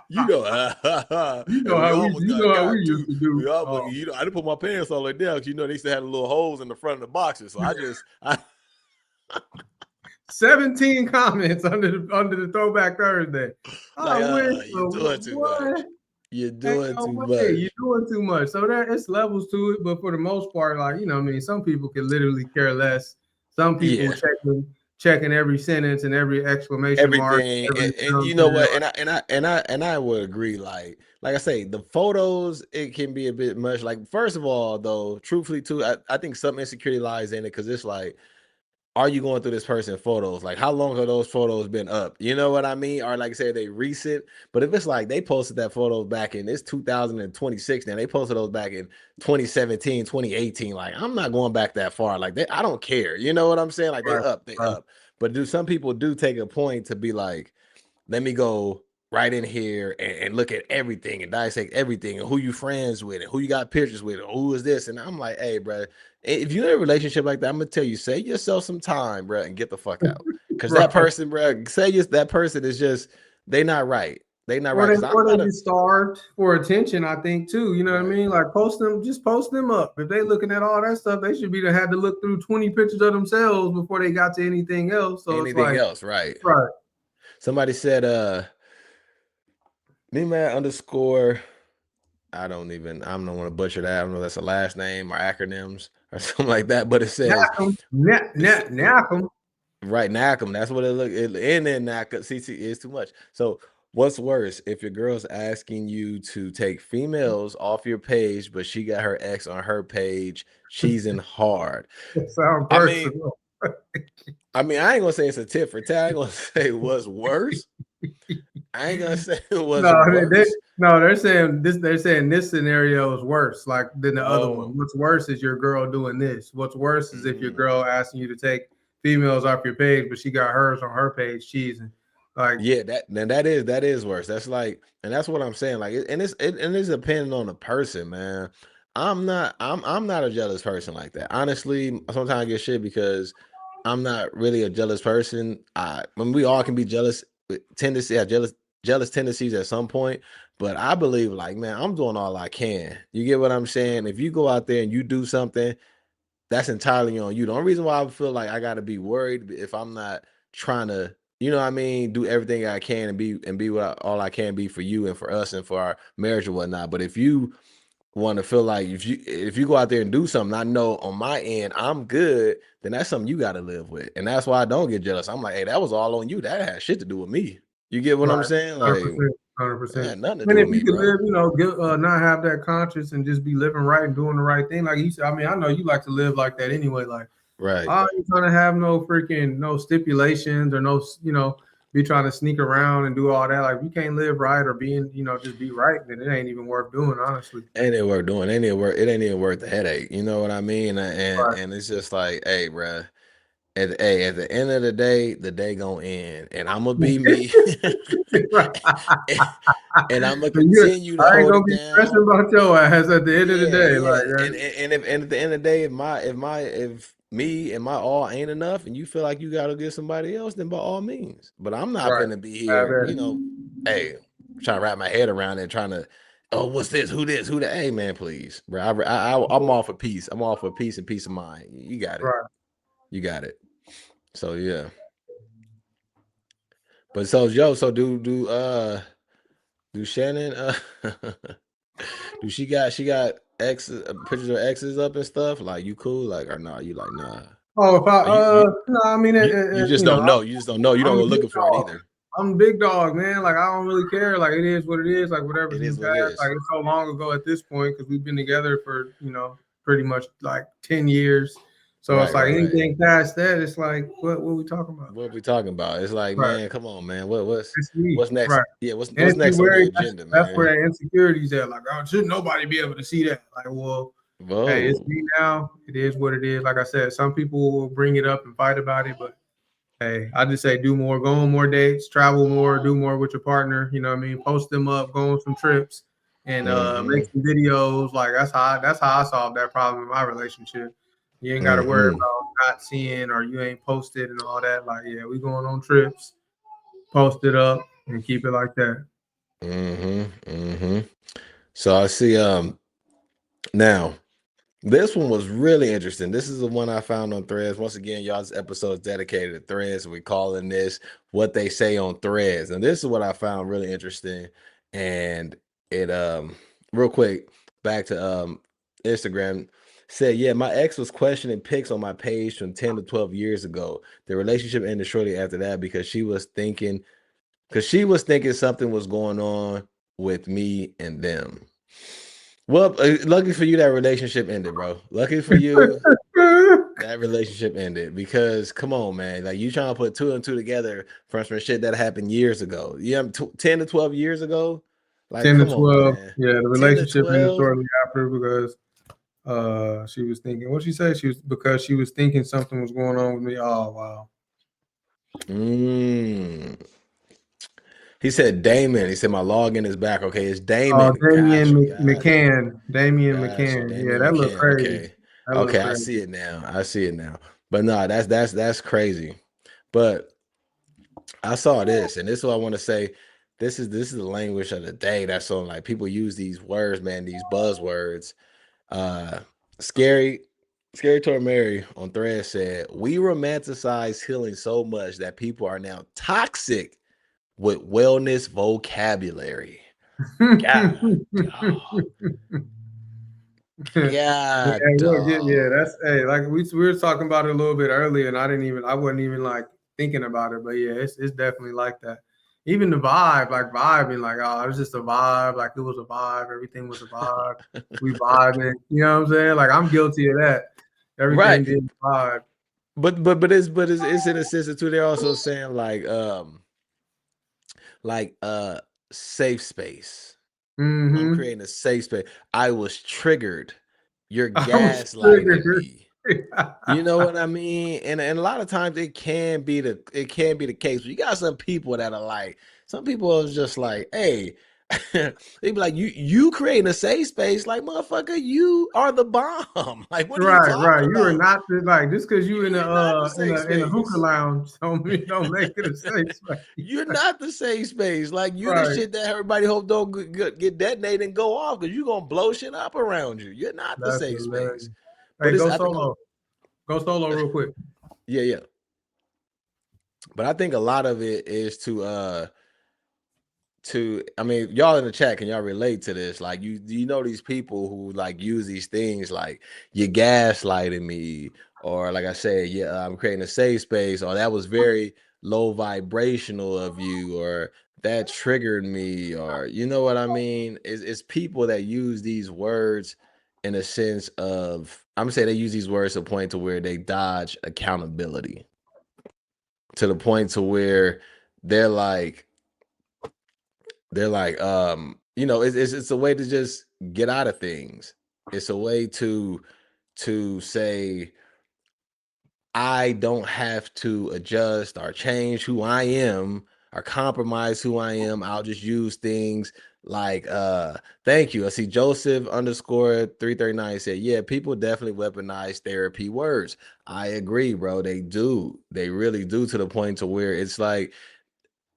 Speaker 1: you know, and we almost
Speaker 2: You
Speaker 1: got
Speaker 2: know how we
Speaker 1: got
Speaker 2: used
Speaker 1: to.
Speaker 2: to
Speaker 1: We
Speaker 2: do.
Speaker 1: almost,
Speaker 2: Oh,
Speaker 1: I didn't put my pants all the way down because they used to have the little holes in the front of the boxes. So I just I
Speaker 2: 17 comments under the Throwback Thursday. I
Speaker 1: Like,
Speaker 2: wish,
Speaker 1: you're
Speaker 2: but
Speaker 1: doing too
Speaker 2: what?
Speaker 1: much. You're
Speaker 2: Ain't
Speaker 1: doing
Speaker 2: no
Speaker 1: too
Speaker 2: way. You're
Speaker 1: much.
Speaker 2: doing too much. So there it's levels to it, but for the most part, like, you know, what I mean, some people can literally care less. Some people
Speaker 1: Yeah.
Speaker 2: checking every sentence and every exclamation mark,
Speaker 1: Everything,
Speaker 2: every, you
Speaker 1: and
Speaker 2: know what I'm
Speaker 1: you know
Speaker 2: saying?
Speaker 1: what, and I would agree. Like I say, the photos, it can be a bit much. Like, first of all, though, truthfully too, I think some insecurity lies in it, because it's like, are you going through this person's photos? Like, how long have those photos been up? You know what I mean? Or like I said, they recent. But if it's like they posted that photo back in, it's 2026 now, they posted those back in 2017, 2018. Like, I'm not going back that far. Like, I don't care. You know what I'm saying? Like, they
Speaker 2: Right,
Speaker 1: up, they
Speaker 2: right.
Speaker 1: up. But do some people do take a point to be like, let me go right in here and look at everything and dissect everything, and who you friends with and who you got pictures with, and who is this? And I'm like, hey, bro, if you're in a relationship like that, I'm gonna tell you, save yourself some time, bro, and get the fuck out. Cause that
Speaker 2: Right.
Speaker 1: person, bro, that person is just, they not right. They not right. Cause I'm
Speaker 2: Or
Speaker 1: not
Speaker 2: they
Speaker 1: a
Speaker 2: just starved for attention, I think too. You know what I
Speaker 1: right.
Speaker 2: mean? Like just post them up. If they looking at all that stuff, they should be had to look through 20 pictures of themselves before they got to anything else. So it's
Speaker 1: Anything
Speaker 2: like,
Speaker 1: else, right?
Speaker 2: right.
Speaker 1: Somebody said, me man underscore. I don't want to butcher that. I don't know if that's a last name or acronyms or something like that, but it says,
Speaker 2: Knack 'em.
Speaker 1: it's
Speaker 2: Knack 'em.
Speaker 1: right, Nacum. That's what it look. And then Nacum. CC is too much. So what's worse, if your girl's asking you to take females off your page, but she got her ex on her page, cheesing hard.
Speaker 2: Sound
Speaker 1: I mean,
Speaker 2: personal.
Speaker 1: I ain't gonna say it's a tit for tat. I ain't gonna say what's worse. I ain't gonna say it was
Speaker 2: No,
Speaker 1: worse.
Speaker 2: no, they're saying this. They're saying this scenario is worse, like than the other one.
Speaker 1: Oh,
Speaker 2: What's worse is your girl doing this. What's worse is if your
Speaker 1: mm.
Speaker 2: girl asking you to take females off your page, but she got hers on her page cheesing. Like,
Speaker 1: Yeah, that is worse. That's like, and that's what I'm saying. Like, and it's depending on the person, man. I'm not a jealous person like that. Honestly, sometimes I get shit because I'm not really a jealous person. When we all can be jealous, tendency, have jealous tendencies at some point. But I believe, like, man, I'm doing all I can. You get what I'm saying? If you go out there and you do something, that's entirely on you. The only reason why I feel like I got to be worried if I'm not trying to, you know what I mean, do everything I can and be all I can be for you and for us and for our marriage or whatnot. But if you want to feel like, if you go out there and do something, I know on my end I'm good, then that's something you got to live with, and that's why I don't get jealous. I'm like, hey, that was all on you. That had shit to do with me. You get what
Speaker 2: right,
Speaker 1: I'm saying? Like,
Speaker 2: 100%,
Speaker 1: that
Speaker 2: 100%.
Speaker 1: had nothing to
Speaker 2: And
Speaker 1: do
Speaker 2: if
Speaker 1: with
Speaker 2: you
Speaker 1: me,
Speaker 2: could
Speaker 1: bro.
Speaker 2: live, you know, not have that conscience and just be living right and doing the right thing, like you said. I mean, I know you like to live like that anyway. Like,
Speaker 1: Right.
Speaker 2: I ain't trying to have no stipulations or no, be trying to sneak around and do all that. Like, if you can't live right or being, just be right, then it ain't even worth doing, honestly.
Speaker 1: Ain't it worth doing? It ain't even worth the headache. You know what I mean?
Speaker 2: Right.
Speaker 1: And it's just like, hey, bruh, at the end of the day gonna end, and I'm gonna be me,
Speaker 2: Right.
Speaker 1: and I'm gonna
Speaker 2: So you,
Speaker 1: continue to
Speaker 2: I ain't
Speaker 1: hold
Speaker 2: gonna
Speaker 1: it
Speaker 2: be
Speaker 1: down.
Speaker 2: stressing about your ass at the end of the
Speaker 1: Yeah,
Speaker 2: day.
Speaker 1: yeah,
Speaker 2: Like,
Speaker 1: and at the end of the day, if me and my all ain't enough, and you feel like you gotta get somebody else, then by all means. But I'm not
Speaker 2: right.
Speaker 1: gonna be
Speaker 2: Have
Speaker 1: here,
Speaker 2: that.
Speaker 1: hey, trying to wrap my head around it, trying to, oh, what's this, who that? Hey, man, please, bro, I'm all for peace. I'm all for peace and peace of mind. You got it,
Speaker 2: Right.
Speaker 1: you got it. So yeah, but so Joe, so do Shannon do she got exes, pictures of exes up and stuff? Like, you cool? Like, or nah, you like, nah.
Speaker 2: Oh, if I
Speaker 1: Or you
Speaker 2: no, I mean
Speaker 1: you just don't know. You just don't know. You don't
Speaker 2: I'm a
Speaker 1: go
Speaker 2: big
Speaker 1: looking for it
Speaker 2: dog.
Speaker 1: either.
Speaker 2: I'm a big dog, man. Like, I don't really care. Like, it is what it is. Like, whatever's
Speaker 1: It
Speaker 2: in the
Speaker 1: is what it
Speaker 2: past. Like,
Speaker 1: is.
Speaker 2: it's so long ago at this point because we've been together for pretty much like 10 years. So it's
Speaker 1: Right,
Speaker 2: like
Speaker 1: right, right.
Speaker 2: anything past that, it's like what are we talking about?
Speaker 1: What we talking about? It's like,
Speaker 2: Right.
Speaker 1: man, come on, man. What's
Speaker 2: It's me.
Speaker 1: what's next?
Speaker 2: Right.
Speaker 1: Yeah,
Speaker 2: And
Speaker 1: what's
Speaker 2: if you're
Speaker 1: next on the
Speaker 2: worried,
Speaker 1: agenda,
Speaker 2: that's where
Speaker 1: man?
Speaker 2: that insecurity's at. Like, oh, should nobody be able to see that? Like, well, hey, it's
Speaker 1: Whoa.
Speaker 2: me now. It is what it is. Like I said, some people will bring it up and fight about it, but hey, I just say do more, go on more dates, travel more, do more with your partner. You know what I mean? Post them up, go on some trips, and make
Speaker 1: Mm-hmm.
Speaker 2: some videos. Like that's how I solved that problem in my relationship. You ain't got to worry
Speaker 1: Mm-hmm.
Speaker 2: about not seeing or you ain't posted and all that. Like, yeah, we going on trips, post it up, and keep it like that.
Speaker 1: Mm-hmm. Mm-hmm. So I see now This one was really interesting. This is the one I found on Threads. Once again, y'all, this episode is dedicated to Threads. We calling this "What They Say on Threads," and this is what I found really interesting. And it real quick back to Instagram said, "Yeah, my ex was questioning pics on my page from 10 to 12 years ago. The relationship ended shortly after that because she was thinking something was going on with me and them." Well, lucky for you that relationship ended, bro. Lucky for you that relationship ended because come on, man. Like you trying to put two and two together from some shit that happened years ago. Yeah, 10 to 12 years ago. Like,
Speaker 2: 10 to
Speaker 1: come on,
Speaker 2: 12.
Speaker 1: man.
Speaker 2: Yeah, the
Speaker 1: 10 to
Speaker 2: relationship ended
Speaker 1: 12.
Speaker 2: shortly after because she was thinking what she said? She was because she was thinking something was going on with me. Oh wow.
Speaker 1: Mm. He said Damon. He said my login is back. Okay, it's
Speaker 2: Oh,
Speaker 1: Damon. Got you. Got you.
Speaker 2: McCann. Damian
Speaker 1: Got you.
Speaker 2: McCann. Yeah,
Speaker 1: Damon
Speaker 2: that looked
Speaker 1: McCann.
Speaker 2: crazy.
Speaker 1: Okay.
Speaker 2: That looked
Speaker 1: Okay, I
Speaker 2: crazy.
Speaker 1: see it now. I see it now. But no, that's crazy. But I saw this, and this is what I want to say. This is the language of the day. That's on like people use these words, man, these buzzwords. Uh scary, scary Mary on thread said, we romanticize healing so much that people are now toxic with wellness vocabulary. God, dog.
Speaker 2: Yeah,
Speaker 1: God,
Speaker 2: look, yeah, yeah,
Speaker 1: dog.
Speaker 2: that's hey, like we were talking about it a little bit earlier, and I wasn't even like thinking about it, but yeah, it's definitely like that. Even the vibe, like vibing, like oh, it was just a vibe, like it was a vibe, everything was a vibe, we vibing, you know what I'm saying? Like I'm guilty of that.
Speaker 1: Right.
Speaker 2: Everything being vibe.
Speaker 1: But it's in a sense that too. They're also saying like safe space. I'm
Speaker 2: Mm-hmm.
Speaker 1: creating a safe space. I was triggered. You're
Speaker 2: I was
Speaker 1: gaslighting
Speaker 2: triggered.
Speaker 1: me. You know what I mean? And a lot of times it can be the case. But you got some people that are like, some people are just like, hey, they be like, you creating a safe space, like motherfucker, you are the bomb. Like, what are you
Speaker 2: Right, right.
Speaker 1: talking
Speaker 2: You are
Speaker 1: about?
Speaker 2: not the, like just because you
Speaker 1: You are not the safe
Speaker 2: in a hookah
Speaker 1: space.
Speaker 2: lounge don't make it a safe space.
Speaker 1: You're not the safe space. Like you the
Speaker 2: Right.
Speaker 1: shit that everybody hope don't get detonated and go off because you gonna blow shit up around you. You're not the
Speaker 2: That's
Speaker 1: safe space.
Speaker 2: hilarious. Hey,
Speaker 1: But it's
Speaker 2: go
Speaker 1: I think
Speaker 2: solo. Go solo real quick.
Speaker 1: yeah, yeah. But I think a lot of it is to I mean, y'all in the chat, can y'all relate to this? Like you know these people who like use these things like you gaslighting me, or like I said, yeah, I'm creating a safe space, or that was very low vibrational of you, or that triggered me, or you know what I mean? It's people that use these words in a sense of I'm gonna say they use these words to point to where they dodge accountability to the point to where they're like it's a way to just get out of things. It's a way to say I don't have to adjust or change who I am or compromise who I am. I'll just use things like thank you. I see Joseph underscore 339 said, yeah, people definitely weaponize therapy words. I agree, bro. They do. They really do, to the point to where it's like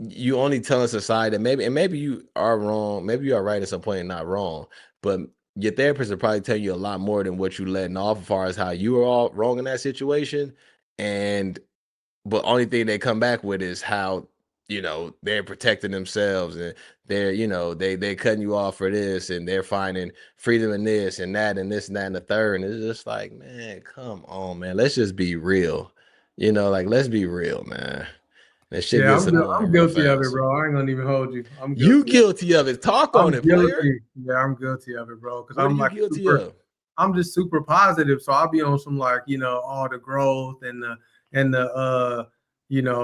Speaker 1: you only telling society that maybe you are wrong, maybe you are right at some point and not wrong, but your therapist will probably tell you a lot more than what you letting off as far as how you are all wrong in that situation. And but only thing they come back with is how they're protecting themselves, and they're cutting you off for this, and they're finding freedom in this and that and this and that and the third. And it's just like, man, come on, man, let's just be real. Like, let's be real, man. That shit
Speaker 2: Yeah,
Speaker 1: gets annoying
Speaker 2: I'm
Speaker 1: real
Speaker 2: guilty of it,
Speaker 1: fast.
Speaker 2: bro. I ain't gonna even hold you. I'm
Speaker 1: You
Speaker 2: guilty of it.
Speaker 1: guilty of it. Talk on
Speaker 2: I'm
Speaker 1: it, player.
Speaker 2: guilty. Yeah, I'm guilty of it, bro. Because
Speaker 1: What are
Speaker 2: I'm
Speaker 1: you
Speaker 2: like
Speaker 1: guilty
Speaker 2: super.
Speaker 1: of?
Speaker 2: I'm just super positive, so I'll be on some like all the growth and the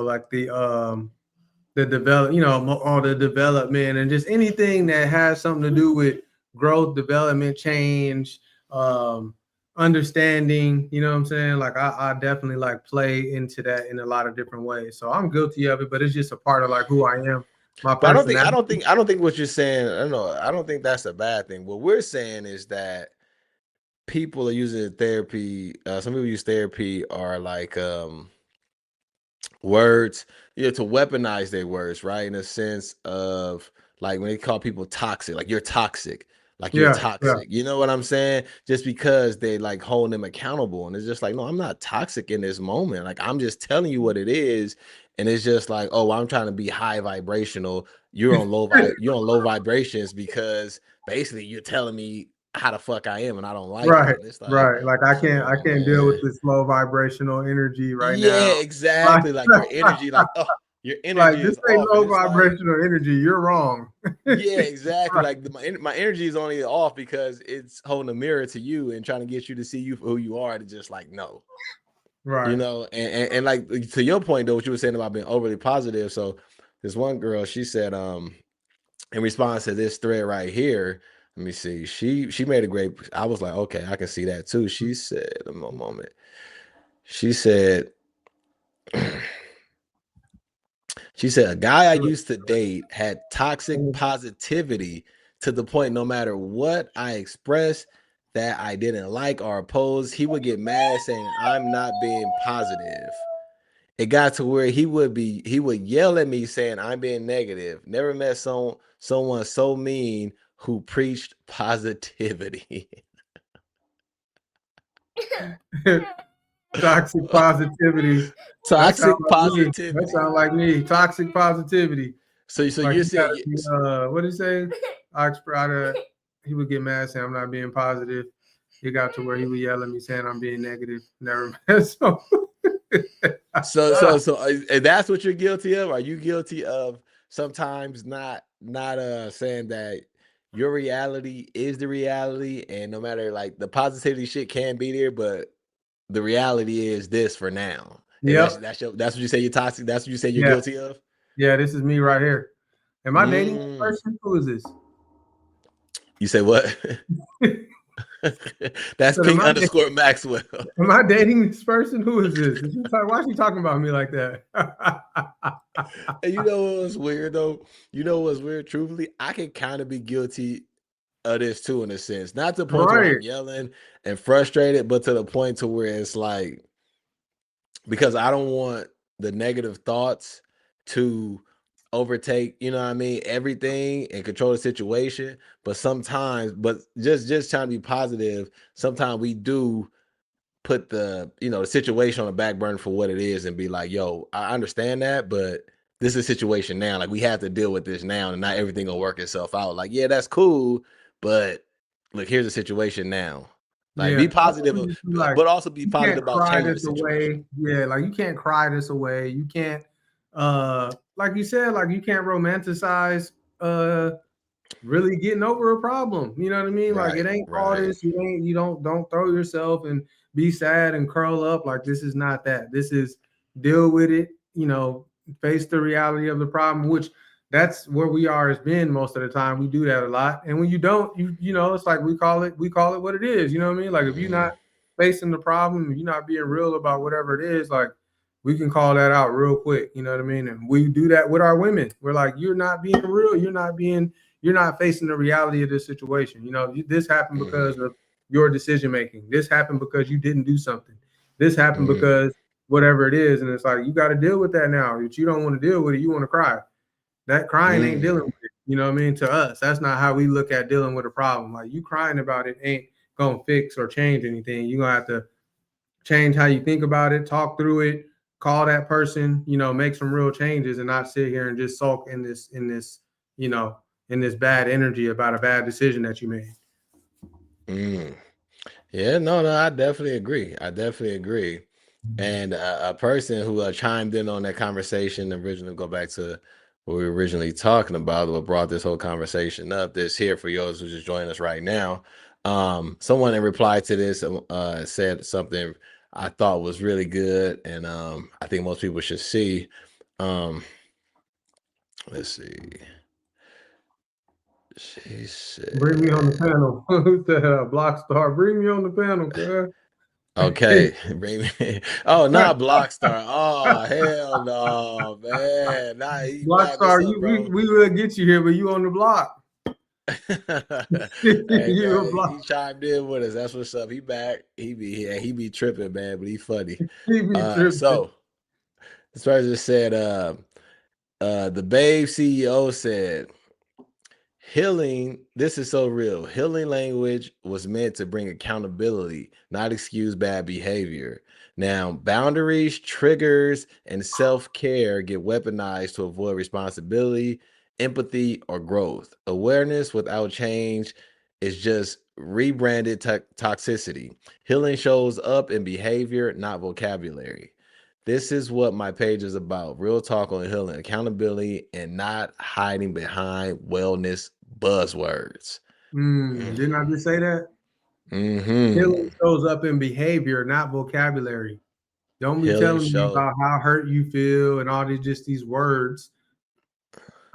Speaker 2: like the develop all the development and just anything that has something to do with growth, development, change, um, understanding. You know what I'm saying? Like I definitely like play into that in a lot of different ways. So I'm guilty of it, but it's just a part of like who I am, my
Speaker 1: But I don't think I
Speaker 2: personality.
Speaker 1: don't think I don't think what you're saying. I don't know. I don't think that's a bad thing. What we're saying is that people are using therapy. Some people use therapy are like words, to weaponize their words, right? In a sense of like when they call people toxic, like you're toxic. like you're
Speaker 2: Yeah, yeah,
Speaker 1: toxic. You know what I'm saying? Just because they like hold them accountable. And it's just like, no, I'm not toxic in this moment. Like I'm just telling you what it is. And it's just like, oh, I'm trying to be high vibrational. You're on low vibrations because basically you're telling me how the fuck I am and I don't like
Speaker 2: right,
Speaker 1: it. And it's like,
Speaker 2: right. Like
Speaker 1: come
Speaker 2: I
Speaker 1: on,
Speaker 2: can't deal with
Speaker 1: man.
Speaker 2: this low vibrational energy right now.
Speaker 1: Yeah, exactly. Like your energy, like, oh, your
Speaker 2: Like
Speaker 1: energy
Speaker 2: this
Speaker 1: is
Speaker 2: ain't
Speaker 1: off. And
Speaker 2: low
Speaker 1: it's like,
Speaker 2: vibrational energy. You're wrong.
Speaker 1: yeah, exactly.
Speaker 2: Right,
Speaker 1: Like my energy is only off because it's holding a mirror to you and trying to get you to see you for who you are. To just like no,
Speaker 2: right.
Speaker 1: and like to your point though, what you were saying about being overly positive. So this one girl, she said, in response to this thread right here, let me see. She made a great. I was like, okay, I can see that too. She said, a moment. She said. She said, a guy I used to date had toxic positivity to the point no matter what I expressed that I didn't like or oppose, he would get mad saying I'm not being positive. It got to where he would yell at me saying I'm being negative. Never met someone so mean who preached positivity.
Speaker 2: Toxic positivity. That sounds
Speaker 1: Toxic
Speaker 2: like me. That
Speaker 1: positivity.
Speaker 2: sounds like me. Toxic positivity.
Speaker 1: So
Speaker 2: Like
Speaker 1: you're
Speaker 2: you gotta
Speaker 1: saying
Speaker 2: be what did he say? He would get mad saying I'm not being positive. It got to where he would yell at me saying I'm being negative. Never met so
Speaker 1: and that's what you're guilty of. Are you guilty of sometimes not saying that your reality is the reality, and no matter like the positivity shit can be there, but the reality is this for now, and
Speaker 2: Yep.
Speaker 1: that's what you say you're toxic. That's what you say you're
Speaker 2: Yeah.
Speaker 1: guilty of.
Speaker 2: Yeah, this is me right here. Am I dating this
Speaker 1: Mm.
Speaker 2: person? Who is this?
Speaker 1: You say what? That's
Speaker 2: But
Speaker 1: Pink underscore Maxwell.
Speaker 2: am I dating this person? Who is this? Why is she talking about me like that?
Speaker 1: And you know what's weird though? You know what's weird? Truthfully, I can kind of be guilty of this too, in a sense. Not to the point to where
Speaker 2: Right.
Speaker 1: I'm yelling and frustrated, but to the point to where it's like because I don't want the negative thoughts to overtake, you know what I mean, everything and control the situation. But sometimes, but just trying to be positive, sometimes we do put the situation on the back burner for what it is and be like, yo, I understand that, but this is a situation now. Like we have to deal with this now and not everything will work itself out. Like, yeah, that's cool, but look, here's the situation now. Like
Speaker 2: Yeah.
Speaker 1: be
Speaker 2: I think
Speaker 1: positive,
Speaker 2: we just be like,
Speaker 1: but also be
Speaker 2: you
Speaker 1: positive
Speaker 2: can't
Speaker 1: about
Speaker 2: cry
Speaker 1: changing the
Speaker 2: this
Speaker 1: situation.
Speaker 2: away. Yeah, like you can't cry this away. You can't like you said, like you can't romanticize uh really getting over a problem. You know what I mean? Like it
Speaker 1: Right,
Speaker 2: ain't all
Speaker 1: right.
Speaker 2: this. You don't throw yourself and be sad and curl up. Like this is not that. This is deal with it. Face the reality of the problem, which that's where we are as men most of the time. We do that a lot. And when you don't, it's like we call it what it is. You know what I mean? Like if you're not
Speaker 1: Mhm,
Speaker 2: facing the problem, you're not being real about whatever it is, like we can call that out real quick. You know what I mean? And we do that with our women. We're like, you're not being real. You're not facing the reality of this situation. This happened
Speaker 1: mhm,
Speaker 2: because of your decision making. This happened because you didn't do something. This happened
Speaker 1: mhm,
Speaker 2: because whatever it is. And it's like, you got to deal with that now. If you don't want to deal with it, you want to cry. That crying ain't dealing
Speaker 1: mhm,
Speaker 2: with it. You know what I mean? To us, that's not how we look at dealing with a problem. Like you crying about it ain't going to fix or change anything. You're going to have to change how you think about it, talk through it, call that person, make some real changes and not sit here and just sulk you know, in this bad energy about a bad decision that you made.
Speaker 1: mm. Yeah, no, I definitely agree. I definitely agree. And a person who chimed in on that conversation, originally go back to what we were originally talking about, what brought this whole conversation up. This here for yours who's just joining us right now. Someone in reply to this said something I thought was really good, and I think most people should see. Um, let's see. She
Speaker 2: Bring me on the
Speaker 1: said.
Speaker 2: panel. Who said block star? Bring me on the panel, cuz.
Speaker 1: Okay, bring me. Oh, not Blockstar. Oh, hell no, man. Nah, he
Speaker 2: Block
Speaker 1: back. What's
Speaker 2: star,
Speaker 1: up, bro?
Speaker 2: we will get you here, but you on the block.
Speaker 1: Hey
Speaker 2: You a
Speaker 1: man, he
Speaker 2: block.
Speaker 1: chimed in with us. That's what's up. He back. He be tripping, man, but he funny.
Speaker 2: He be tripping.
Speaker 1: So this person said, the Babe CEO said Healing, this is so real. Healing language was meant to bring accountability, not excuse bad behavior. Now, boundaries, triggers, and self care get weaponized to avoid responsibility, empathy, or growth. Awareness without change is just rebranded toxicity. Healing shows up in behavior, not vocabulary. This is what my page is about. Real talk on healing, accountability, and not hiding behind wellness buzzwords.
Speaker 2: Didn't I just say that? Healing
Speaker 1: Mm-hmm.
Speaker 2: shows up in behavior, not vocabulary. Don't be
Speaker 1: Healing
Speaker 2: telling me
Speaker 1: show.
Speaker 2: about how hurt you feel and all these just these words.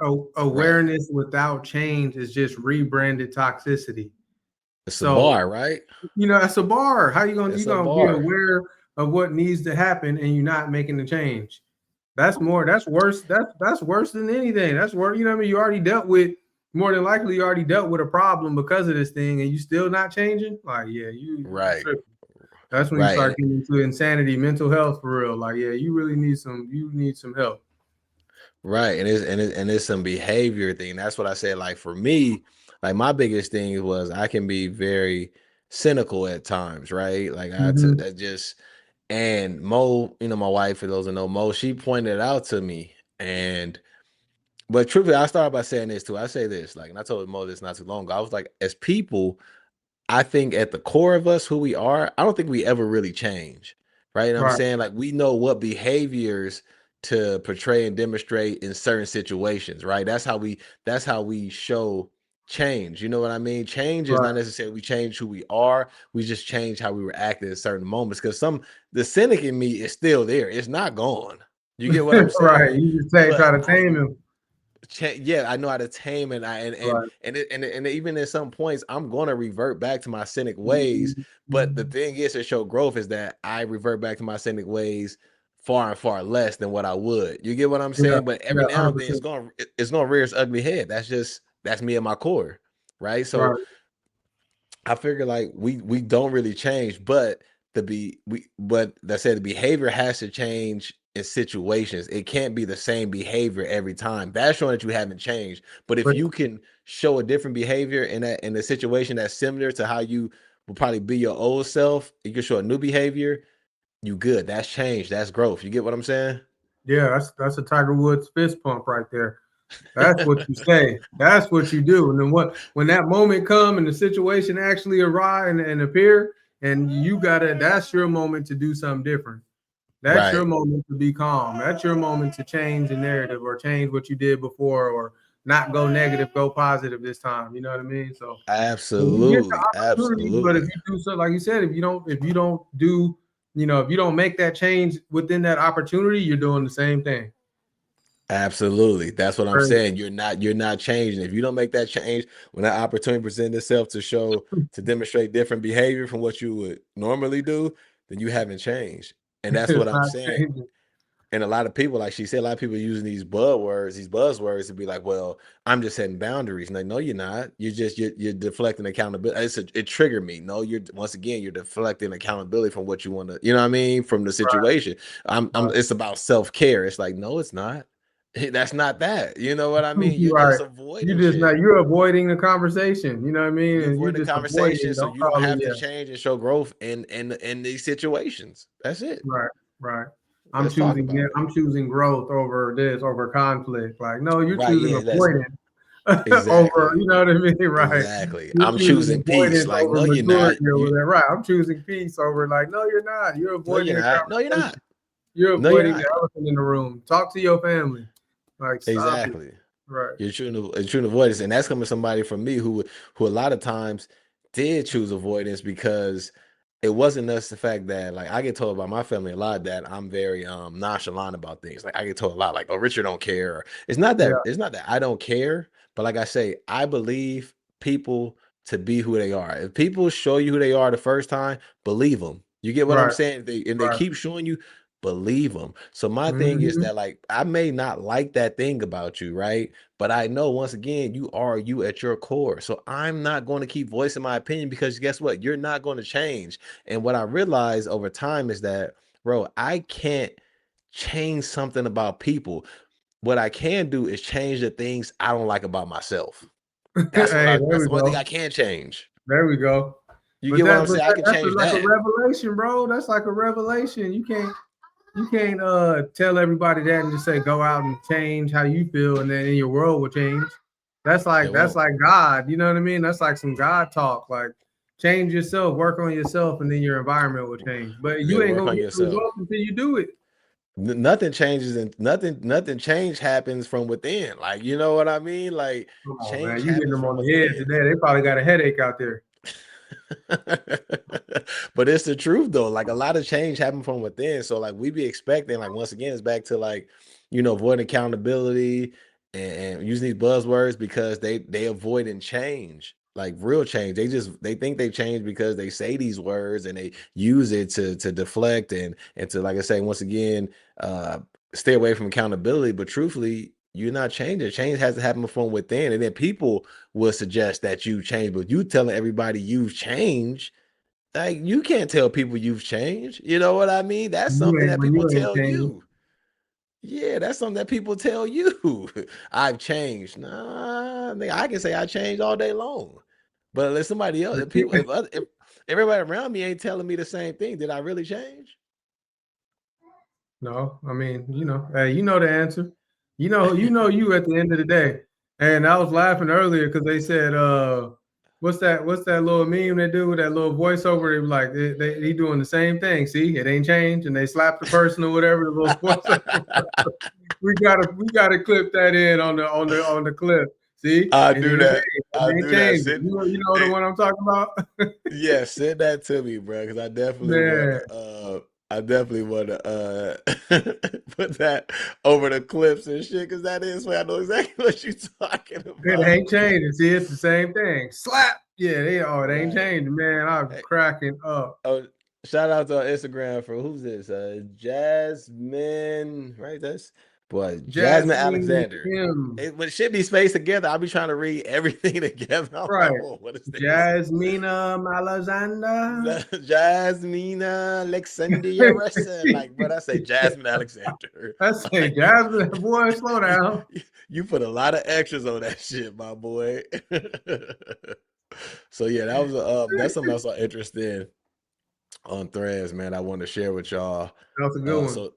Speaker 1: Right.
Speaker 2: Awareness without change is just rebranded toxicity.
Speaker 1: It's a
Speaker 2: So,
Speaker 1: bar, right?
Speaker 2: that's a bar. How you
Speaker 1: It's a
Speaker 2: gonna be
Speaker 1: bar.
Speaker 2: aware of what needs to happen and you're not making the change? That's worse. That's worse than anything. That's worse. You know what I mean? You already dealt with more than likely you already dealt with a problem because of this thing and you still not changing. Like, yeah, you
Speaker 1: Right.
Speaker 2: tripping. That's when you
Speaker 1: Right.
Speaker 2: start getting into insanity, mental health for real. Like, yeah, you need some help.
Speaker 1: Right. And it's some behavior thing. That's what I said. Like for me, like my biggest thing was I can be very cynical at times, right? Like
Speaker 2: Hmm.
Speaker 1: that just and Mo, my wife, for those that know Mo, she pointed it out to me. And but truthfully, I started by saying this too. I say this, like, and I told Mo this not too long ago. I was like, as people, I think at the core of us, who we are, I don't think we ever really change. Right. And I'm
Speaker 2: Right,
Speaker 1: saying, like, we know what behaviors to portray and demonstrate in certain situations, right? That's how we show change. You know what I mean? Change is
Speaker 2: right,
Speaker 1: not necessarily we change who we are, we just change how we react at certain moments. Because the cynic in me is still there. It's not gone. You get what I'm
Speaker 2: right.
Speaker 1: saying?
Speaker 2: You just say try
Speaker 1: But
Speaker 2: to tame him.
Speaker 1: yeah, I know how to tame and I
Speaker 2: Right.
Speaker 1: and even at some points I'm gonna revert back to my cynic ways. But the
Speaker 2: Mhm.
Speaker 1: thing is to show growth is that I revert back to my cynic ways far and far less than what I would. You get what I'm
Speaker 2: Yeah,
Speaker 1: saying? But every
Speaker 2: yeah,
Speaker 1: now and then
Speaker 2: 100%.
Speaker 1: it's gonna rear its ugly head. That's me at my core. Right. So
Speaker 2: Right.
Speaker 1: I figure like we don't really change, but but that said the behavior has to change in situations. It can't be the same behavior every time. That's showing that you haven't changed. But if
Speaker 2: But
Speaker 1: you can show a different behavior in a situation that's similar to how you would probably be your old self, you can show a new behavior, you good. That's change. That's growth. You get what I'm saying?
Speaker 2: yeah, that's a Tiger Woods fist pump right there. That's what you say. That's what you do. And then when that moment come and the situation actually arrive and appear, and you gotta that's your moment to do something different. That's your
Speaker 1: Right.
Speaker 2: moment to be calm. That's your moment to change the narrative or change what you did before or not go negative, go positive this time. You know what I mean? So when you get
Speaker 1: Absolutely.
Speaker 2: the opportunity, but if
Speaker 1: Absolutely.
Speaker 2: you do so, like you said, if you don't do, if you don't make that change within that opportunity, you're doing the same thing.
Speaker 1: Absolutely. That's what I'm
Speaker 2: Crazy.
Speaker 1: saying. You're not changing. If you don't make that change when that opportunity presents itself to demonstrate different behavior from what you would normally do, then you haven't changed. And that's what
Speaker 2: It's
Speaker 1: I'm
Speaker 2: not
Speaker 1: saying.
Speaker 2: changing.
Speaker 1: And a lot of people, like she said, a lot of people using these buzzwords to be like, well, I'm just setting boundaries. And like, no, you're not. You're deflecting accountability. It triggered me. No, once again, you're deflecting accountability from what you want to, you know what I mean? From the
Speaker 2: Right,
Speaker 1: situation.
Speaker 2: right,
Speaker 1: It's about self-care. It's like, no, it's not. That's not that. You know what I mean? You're
Speaker 2: right.
Speaker 1: just
Speaker 2: You
Speaker 1: avoiding
Speaker 2: just now
Speaker 1: shit.
Speaker 2: you're avoiding the conversation. You know what I mean?
Speaker 1: You
Speaker 2: And you're
Speaker 1: avoid the
Speaker 2: just
Speaker 1: conversation
Speaker 2: avoiding.
Speaker 1: so
Speaker 2: Don't
Speaker 1: you don't
Speaker 2: call it.
Speaker 1: have to
Speaker 2: Yeah.
Speaker 1: change and show growth in these situations. That's it.
Speaker 2: Right, right.
Speaker 1: Let's talk about it.
Speaker 2: I'm choosing growth over this, over conflict. Like, no, you're
Speaker 1: Right.
Speaker 2: choosing
Speaker 1: Yeah, that's
Speaker 2: avoidance over,
Speaker 1: exactly.
Speaker 2: you know what I mean? Right.
Speaker 1: Exactly.
Speaker 2: You're
Speaker 1: I'm
Speaker 2: choosing
Speaker 1: choosing peace.
Speaker 2: avoidance
Speaker 1: Like,
Speaker 2: over
Speaker 1: no, you're not.
Speaker 2: maturity over there. Right. I'm choosing peace over like, no, you're not. You're
Speaker 1: No, you're
Speaker 2: avoiding the
Speaker 1: not. No, you're not.
Speaker 2: conversation. You're
Speaker 1: No, you're
Speaker 2: avoiding the
Speaker 1: not.
Speaker 2: elephant in the room. Talk to your family. Like, stop it.
Speaker 1: Exactly.
Speaker 2: Right.
Speaker 1: You're choosing avoidance, and that's coming somebody from me who a lot of times did choose avoidance because it wasn't just the fact that like I get told by my family a lot that I'm very nonchalant about things. Like I get told a lot like, oh, Richard don't care. Or,
Speaker 2: Yeah.
Speaker 1: it's not that I don't care, but like I say, I believe people to be who they are. If people show you who they are the first time, believe them. You get what I'm
Speaker 2: Right.
Speaker 1: saying? And they
Speaker 2: Right.
Speaker 1: keep showing you, believe them. So my thing is
Speaker 2: Hmm.
Speaker 1: that like I may not like that thing about you, right? But I know once again, you are you at your core. So I'm not going to keep voicing my opinion because guess what? You're not going to change. And what I realized over time is that, bro, I can't change something about people. What I can do is change the things I don't like about myself. That's what
Speaker 2: Hey, there
Speaker 1: that's
Speaker 2: we
Speaker 1: the only thing I
Speaker 2: go.
Speaker 1: can change.
Speaker 2: There we go.
Speaker 1: You get what I'm saying? I can
Speaker 2: That's
Speaker 1: change
Speaker 2: like a
Speaker 1: that.
Speaker 2: revelation, bro. That's like a revelation. You can't tell everybody that and just say go out and change how you feel and then in your world will change.
Speaker 1: It
Speaker 2: That's
Speaker 1: won't.
Speaker 2: like God, you know what I mean? That's like some God talk. Like change yourself, work on yourself, and then your environment will change. But
Speaker 1: Yeah,
Speaker 2: you ain't
Speaker 1: work
Speaker 2: gonna
Speaker 1: on
Speaker 2: get the
Speaker 1: yourself.
Speaker 2: results until you do it.
Speaker 1: Nothing changes and nothing change happens from within. Like, you know what I mean? Like
Speaker 2: Come on,
Speaker 1: change
Speaker 2: man. You hitting
Speaker 1: happens
Speaker 2: them
Speaker 1: from
Speaker 2: on the head
Speaker 1: within.
Speaker 2: today. They probably got a headache out there.
Speaker 1: But it's the truth though. Like a lot of change happen from within. So like we be expecting, like once again, it's back to like, avoiding accountability and using these buzzwords because they avoiding change. Like real change. They think they change because they say these words and they use it to deflect and to, like I say, once again, uh stay away from accountability. But truthfully, you're not changing. Change has to happen from within. And then people will suggest that you change, but you telling everybody you've changed, like you can't tell people you've changed. You know what I mean? That's something that
Speaker 2: When
Speaker 1: people
Speaker 2: you ain't
Speaker 1: tell
Speaker 2: changing.
Speaker 1: you. Yeah, that's something that people tell you. I've changed. Nah, nigga, I can say I changed all day long. But unless somebody else, if people, if everybody around me ain't telling me the same thing, did I really change?
Speaker 2: No, I mean, hey, you know the answer. You at the end of the day. And I was laughing earlier because they said, what's that little meme they do with that little voiceover? They were like, he doing the same thing. See, it ain't changed, and they slap the person or whatever. The little voiceover. We gotta clip that in on the clip. See,
Speaker 1: I
Speaker 2: and
Speaker 1: do
Speaker 2: it
Speaker 1: that.
Speaker 2: ain't,
Speaker 1: I
Speaker 2: it ain't
Speaker 1: do that.
Speaker 2: changing.
Speaker 1: Send,
Speaker 2: You know the
Speaker 1: hey,
Speaker 2: one I'm talking about,
Speaker 1: yeah, send that to me, bro, because
Speaker 2: man.
Speaker 1: I definitely want to put that over the clips and shit, because that is where I know exactly what you're talking
Speaker 2: It
Speaker 1: about.
Speaker 2: ain't changing. See, it's the same thing. Slap. Yeah, it ain't
Speaker 1: Right.
Speaker 2: changing, man. I'm
Speaker 1: Hey,
Speaker 2: cracking up.
Speaker 1: oh, shout out to our Instagram for who's this? Jasmine, right? That's boy, Jasmine
Speaker 2: Jasmine
Speaker 1: Alexander.
Speaker 2: Kim.
Speaker 1: When it should be spaced together, I'll be trying to read everything together. I'm like,
Speaker 2: Right.
Speaker 1: oh, what is this?
Speaker 2: Jasmina Malazanda.
Speaker 1: Jasmina Alexandria Russell. Like, but I say Jasmine Alexander.
Speaker 2: I say
Speaker 1: Like,
Speaker 2: Jasmine, boy, slow
Speaker 1: you,
Speaker 2: down.
Speaker 1: you put a lot of extras on that shit, my boy. So yeah, that's something else I'm interested in on Threads, man. I want to share with y'all.
Speaker 2: That's a good one.
Speaker 1: So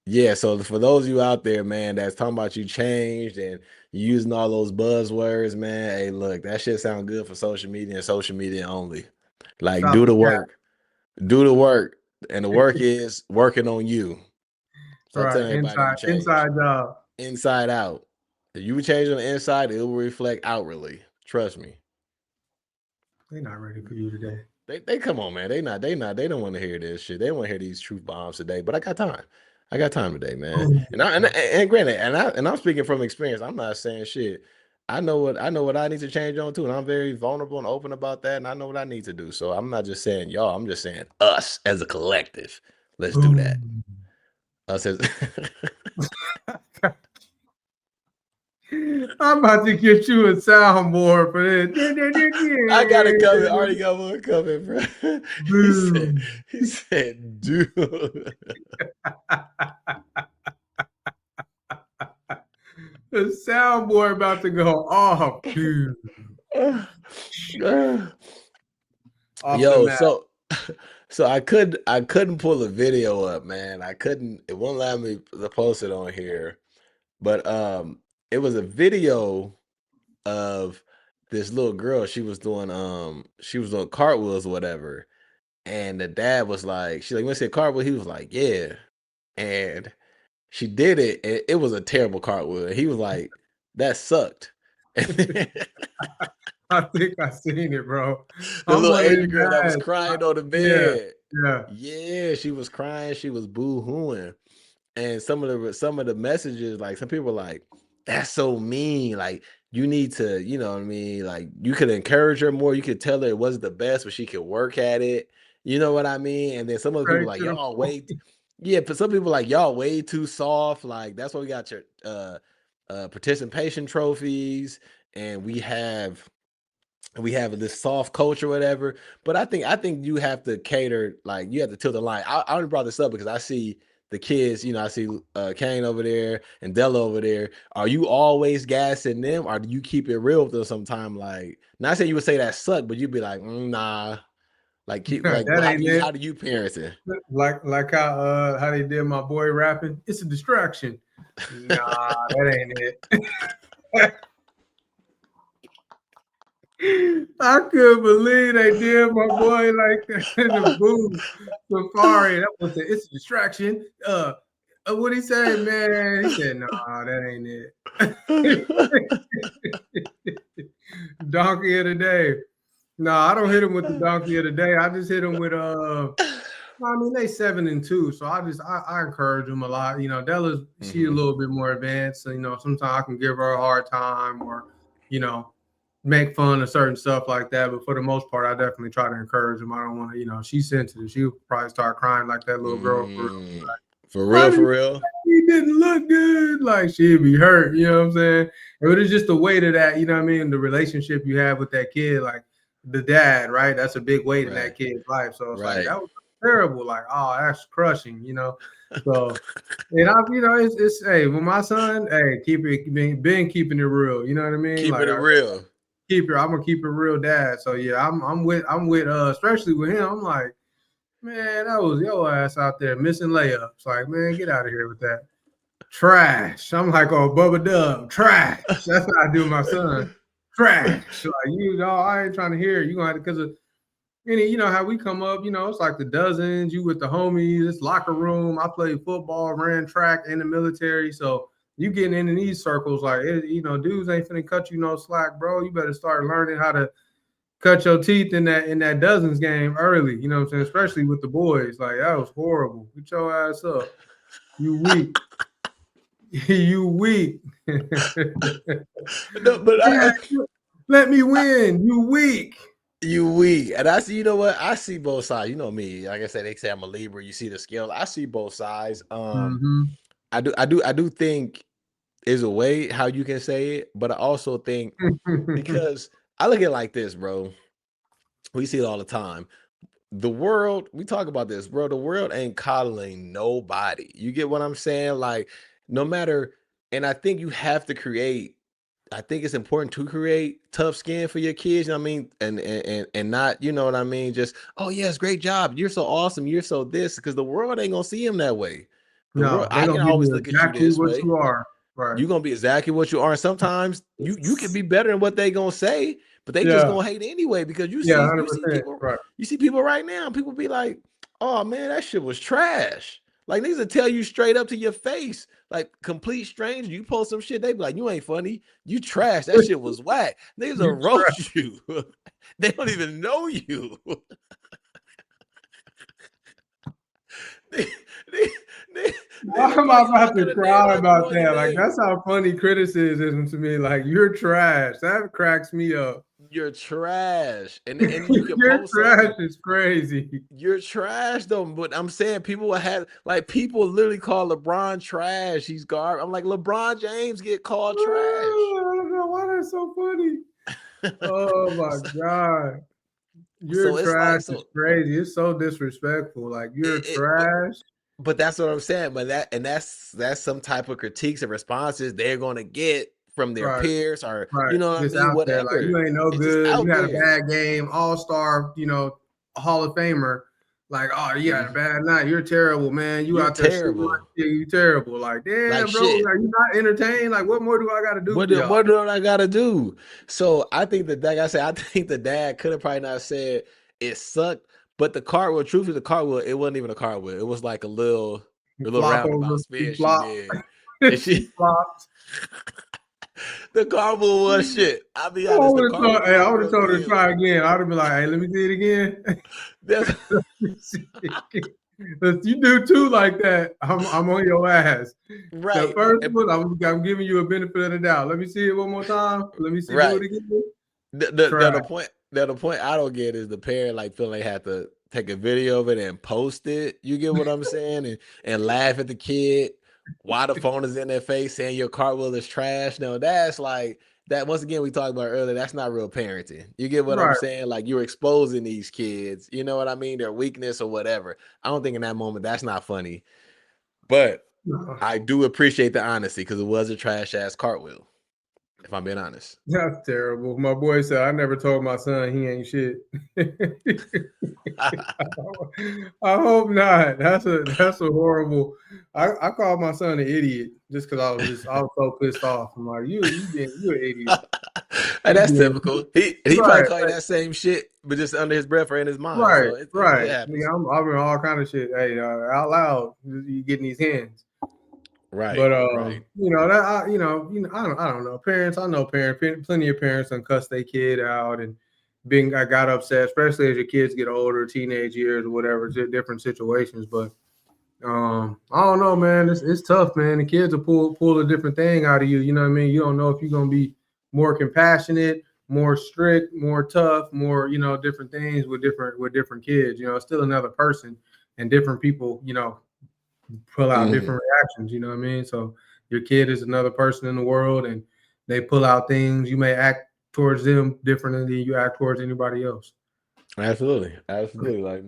Speaker 1: yeah, so for those of you out there, man, that's talking about you changed and you using all those buzzwords, man. Hey, look, that shit sound good for social media and social media only. Like,
Speaker 2: Stop
Speaker 1: do
Speaker 2: the
Speaker 1: the work. Do the work. And the work
Speaker 2: cat.
Speaker 1: is working on you. Stop
Speaker 2: Right.
Speaker 1: telling everybody you
Speaker 2: Inside
Speaker 1: changed.
Speaker 2: job.
Speaker 1: Inside out. If you change on the inside, it will reflect outwardly. Trust me.
Speaker 2: They're not ready for you today.
Speaker 1: They come on, man. They don't want to hear this shit. They don't want to hear these truth bombs today. But I got time. I got time today, man.
Speaker 2: Oh,
Speaker 1: And granted, I'm speaking from experience. I'm not saying shit. I know what I need to change on too, and I'm very vulnerable and open about that, and I know what I need to do. So I'm not just saying y'all. I'm just saying us as a collective. Let's do that.
Speaker 2: boom.
Speaker 1: Us as
Speaker 2: I'm about to get you a soundboard for this.
Speaker 1: I got it coming. I already got one coming, bro. He said,
Speaker 2: Boom.
Speaker 1: he said, dude.
Speaker 2: The soundboard about to go off, dude. Off the
Speaker 1: Yo,
Speaker 2: map.
Speaker 1: so I couldn't pull a video up, man. I couldn't. It won't allow me to post it on here. But it was a video of this little girl. She was doing cartwheels or whatever. And the dad was like, she's like, when I said cartwheel, he was like, yeah. And she did it, and it was a terrible cartwheel. He was like, that sucked. And then
Speaker 2: I think I seen it, bro.
Speaker 1: the
Speaker 2: I'm
Speaker 1: little
Speaker 2: one of
Speaker 1: Asian
Speaker 2: them
Speaker 1: girl that was
Speaker 2: guys.
Speaker 1: crying on the
Speaker 2: Yeah,
Speaker 1: bed.
Speaker 2: yeah.
Speaker 1: Yeah, she was crying, she was boo-hooing. And some of the messages, like some people were like, that's so mean. Like, you need to, you know what I mean? Like, you could encourage her more. You could tell her it wasn't the best, but she could work at it. You know what I mean? And then some other people
Speaker 2: Straight
Speaker 1: like,
Speaker 2: to the
Speaker 1: y'all
Speaker 2: point.
Speaker 1: wait. Yeah, but some people like y'all way too soft. Like, that's why we got your participation trophies, and we have this soft culture, whatever. But I think you have to cater, like you have to tilt the line. I only brought this up because I see the kids, I see Kane over there and Della over there. Are you always gassing them, or do you keep it real with them sometime? Like, not saying you would say that suck, but you'd be like, nah. Like, keep like,
Speaker 2: That ain't
Speaker 1: how
Speaker 2: it.
Speaker 1: do you parent it?
Speaker 2: Like how they did my boy rapping. It's a distraction. Nah, that ain't it. I couldn't believe they did my boy like that in the booth. Safari. That was it's a distraction. What he say, man? He said, nah, that ain't it. Donkey of the day. No, I don't hit him with the donkey of the day. I just hit him with I mean, they 7-2, so I encourage them a lot. Della's she a
Speaker 1: Hmm.
Speaker 2: little bit more advanced, so sometimes I can give her a hard time or you know make fun of certain stuff like that. But for the most part, I definitely try to encourage them. I don't want to, she's sensitive. She'll probably start crying like that little girl for real.
Speaker 1: Mm, for
Speaker 2: Why
Speaker 1: real,
Speaker 2: did
Speaker 1: for real.
Speaker 2: he didn't look good? Like she'd be hurt. You know what I'm saying? But it's just the weight of that. You know what I mean? The relationship you have with that kid, like the dad, right? That's a big weight in
Speaker 1: Right,
Speaker 2: that kid's life. So it's like
Speaker 1: right.
Speaker 2: that was terrible. Like, oh, that's crushing. So. And it's hey, with my son, hey, keep it been keeping it real. You know what I mean?
Speaker 1: Keeping
Speaker 2: Like
Speaker 1: it real.
Speaker 2: I'm gonna keep it real dad. So yeah, I'm with especially with him, I'm like, man, that was your ass out there missing layups. Like, man, get out of here with that. Trash. I'm like, oh, Bubba Dub, trash. That's what I do with my son. Trash. Like, I ain't trying to hear it. You gonna have to because of you know how we come up, it's like the dozens, you with the homies, it's locker room. I played football, ran track in the military. So you getting in these circles, like, dudes ain't finna cut you no slack, bro. You better start learning how to cut your teeth in that dozens game early. You know what I'm saying? Especially with the boys. Like, that was horrible. Get your ass up. You weak. You weak.
Speaker 1: No, but
Speaker 2: Dad, let me win. You weak.
Speaker 1: you weak, and I see. You know what? I see both sides. You know me. Like I said, they say I'm a Libra. You see the scale. I see both sides.
Speaker 2: Mm-hmm.
Speaker 1: I do think is a way how you can say it, but I also think because I look at it like this, bro. We see it all the time. The world, we talk about this, bro. The world ain't coddling nobody. You get what I'm saying? Like, no matter, and I think you have to create. I think it's important to create tough skin for your kids. You know what I mean, and not, you know what I mean. Just, oh yes, great job. You're so awesome. You're so this, because the world ain't gonna see him that way. The world,
Speaker 2: No, they're
Speaker 1: I
Speaker 2: gonna
Speaker 1: can
Speaker 2: give
Speaker 1: always
Speaker 2: you
Speaker 1: look at you
Speaker 2: exactly
Speaker 1: this
Speaker 2: what
Speaker 1: way.
Speaker 2: you are. Right.
Speaker 1: You're gonna be exactly what you are. And sometimes you can be better than what they gonna say, but they just
Speaker 2: Yeah.
Speaker 1: gonna hate anyway because
Speaker 2: Yeah,
Speaker 1: you see
Speaker 2: 100%.
Speaker 1: people
Speaker 2: Right.
Speaker 1: you see people right now. People be like, "Oh man, that shit was trash." Like niggas will tell you straight up to your face, like complete stranger. You post some shit, they be like, "You ain't funny. You trash. That shit was whack." Niggas will
Speaker 2: You try.
Speaker 1: roast you. They don't even know you. they, they, they
Speaker 2: Why
Speaker 1: will
Speaker 2: am I
Speaker 1: call you all
Speaker 2: about to
Speaker 1: kind of names
Speaker 2: cry
Speaker 1: like you
Speaker 2: about
Speaker 1: know your
Speaker 2: that? Like,
Speaker 1: name.
Speaker 2: that's how funny criticism is to me. Like, you're trash. That cracks me up.
Speaker 1: You're trash, and you can
Speaker 2: Your
Speaker 1: post
Speaker 2: trash
Speaker 1: something.
Speaker 2: is crazy.
Speaker 1: You're trash though, but I'm saying people will have like people literally call LeBron trash. He's garbage. I'm like LeBron James get called trash.
Speaker 2: I don't know why that's so funny. Oh my
Speaker 1: so,
Speaker 2: God. Your
Speaker 1: so it's
Speaker 2: trash
Speaker 1: like
Speaker 2: is
Speaker 1: so
Speaker 2: crazy. It's so disrespectful. Like, you're
Speaker 1: but
Speaker 2: trash.
Speaker 1: that's what I'm saying. But that's some type of critiques and responses they're gonna get from their
Speaker 2: Right.
Speaker 1: peers or
Speaker 2: Right.
Speaker 1: you know what I
Speaker 2: Just
Speaker 1: mean,
Speaker 2: out there. Like,
Speaker 1: whatever.
Speaker 2: you ain't no
Speaker 1: It's just
Speaker 2: good. You
Speaker 1: out
Speaker 2: had a
Speaker 1: there.
Speaker 2: bad game, all-star, Hall of Famer. Like, oh, you had a
Speaker 1: Mhm.
Speaker 2: bad night. You're terrible, man. You
Speaker 1: You're
Speaker 2: out there shooting like
Speaker 1: terrible.
Speaker 2: shit. You terrible. Like,
Speaker 1: Like
Speaker 2: damn, bro.
Speaker 1: shit.
Speaker 2: Are you not entertained? Like, what more do I got to do
Speaker 1: What
Speaker 2: for
Speaker 1: do,
Speaker 2: y'all?
Speaker 1: what do I gotta do? So I think that, like I said, I think the dad could have probably not said it sucked, but the cartwheel, truthfully, the cartwheel, it wasn't even a cartwheel. It was like
Speaker 2: He
Speaker 1: a little
Speaker 2: flopped over.
Speaker 1: roundabout
Speaker 2: He
Speaker 1: spin she
Speaker 2: flopped.
Speaker 1: did. And
Speaker 2: He
Speaker 1: she,
Speaker 2: flopped.
Speaker 1: the cartwell was shit. I'll be
Speaker 2: I
Speaker 1: honest, the
Speaker 2: would have
Speaker 1: cartwell
Speaker 2: told, hey, I
Speaker 1: was
Speaker 2: would have
Speaker 1: real
Speaker 2: told her to
Speaker 1: good.
Speaker 2: try again. I would have been like, hey, let me see it again.
Speaker 1: That's
Speaker 2: If you do two like that, I'm on your ass. The
Speaker 1: right.
Speaker 2: first
Speaker 1: And,
Speaker 2: one, I'm giving you a benefit of the doubt. Let me see it one more time. Let me see, do
Speaker 1: right.
Speaker 2: it again.
Speaker 1: The
Speaker 2: Try.
Speaker 1: the point I don't get is the parent like feeling they have to take a video of it and post it. You get what I'm saying? And laugh at the kid while the phone is in their face saying your cartwheel is trash. No, that's like that once again we talked about earlier, that's not real parenting. You get what I'm
Speaker 2: Right.
Speaker 1: saying? Like you're exposing these kids, you know what I mean? Their weakness or whatever. I don't think in that moment that's not funny. But
Speaker 2: No,
Speaker 1: I do appreciate the honesty because it was a trash ass cartwheel. If I'm being honest.
Speaker 2: that's terrible. My boy said I never told my son he ain't shit. I hope not. That's a horrible. I called my son an idiot just because I was so pissed off. I'm like, you an idiot.
Speaker 1: And
Speaker 2: You
Speaker 1: that's
Speaker 2: being
Speaker 1: typical. He probably
Speaker 2: right,
Speaker 1: call you that same shit, but just under his breath or in his mind.
Speaker 2: right,
Speaker 1: So it
Speaker 2: right.
Speaker 1: happens.
Speaker 2: Yeah, I've been all kind of shit. Hey, out loud, you getting these hands.
Speaker 1: Right,
Speaker 2: But
Speaker 1: right.
Speaker 2: I don't know. Parents, I know parents, plenty of parents and cuss their kid out and I got upset, especially as your kids get older, teenage years or whatever, different situations. But I don't know, man. It's tough, man. The kids will pull a different thing out of you. You know what I mean? You don't know if you're gonna be more compassionate, more strict, more tough, more different things with different kids. It's still another person, and different people. Pull out
Speaker 1: Hmm.
Speaker 2: different reactions. You know what I mean? So your kid is another person in the world, and they pull out things. You may act towards them differently than you act towards anybody else.
Speaker 1: Absolutely, absolutely. Like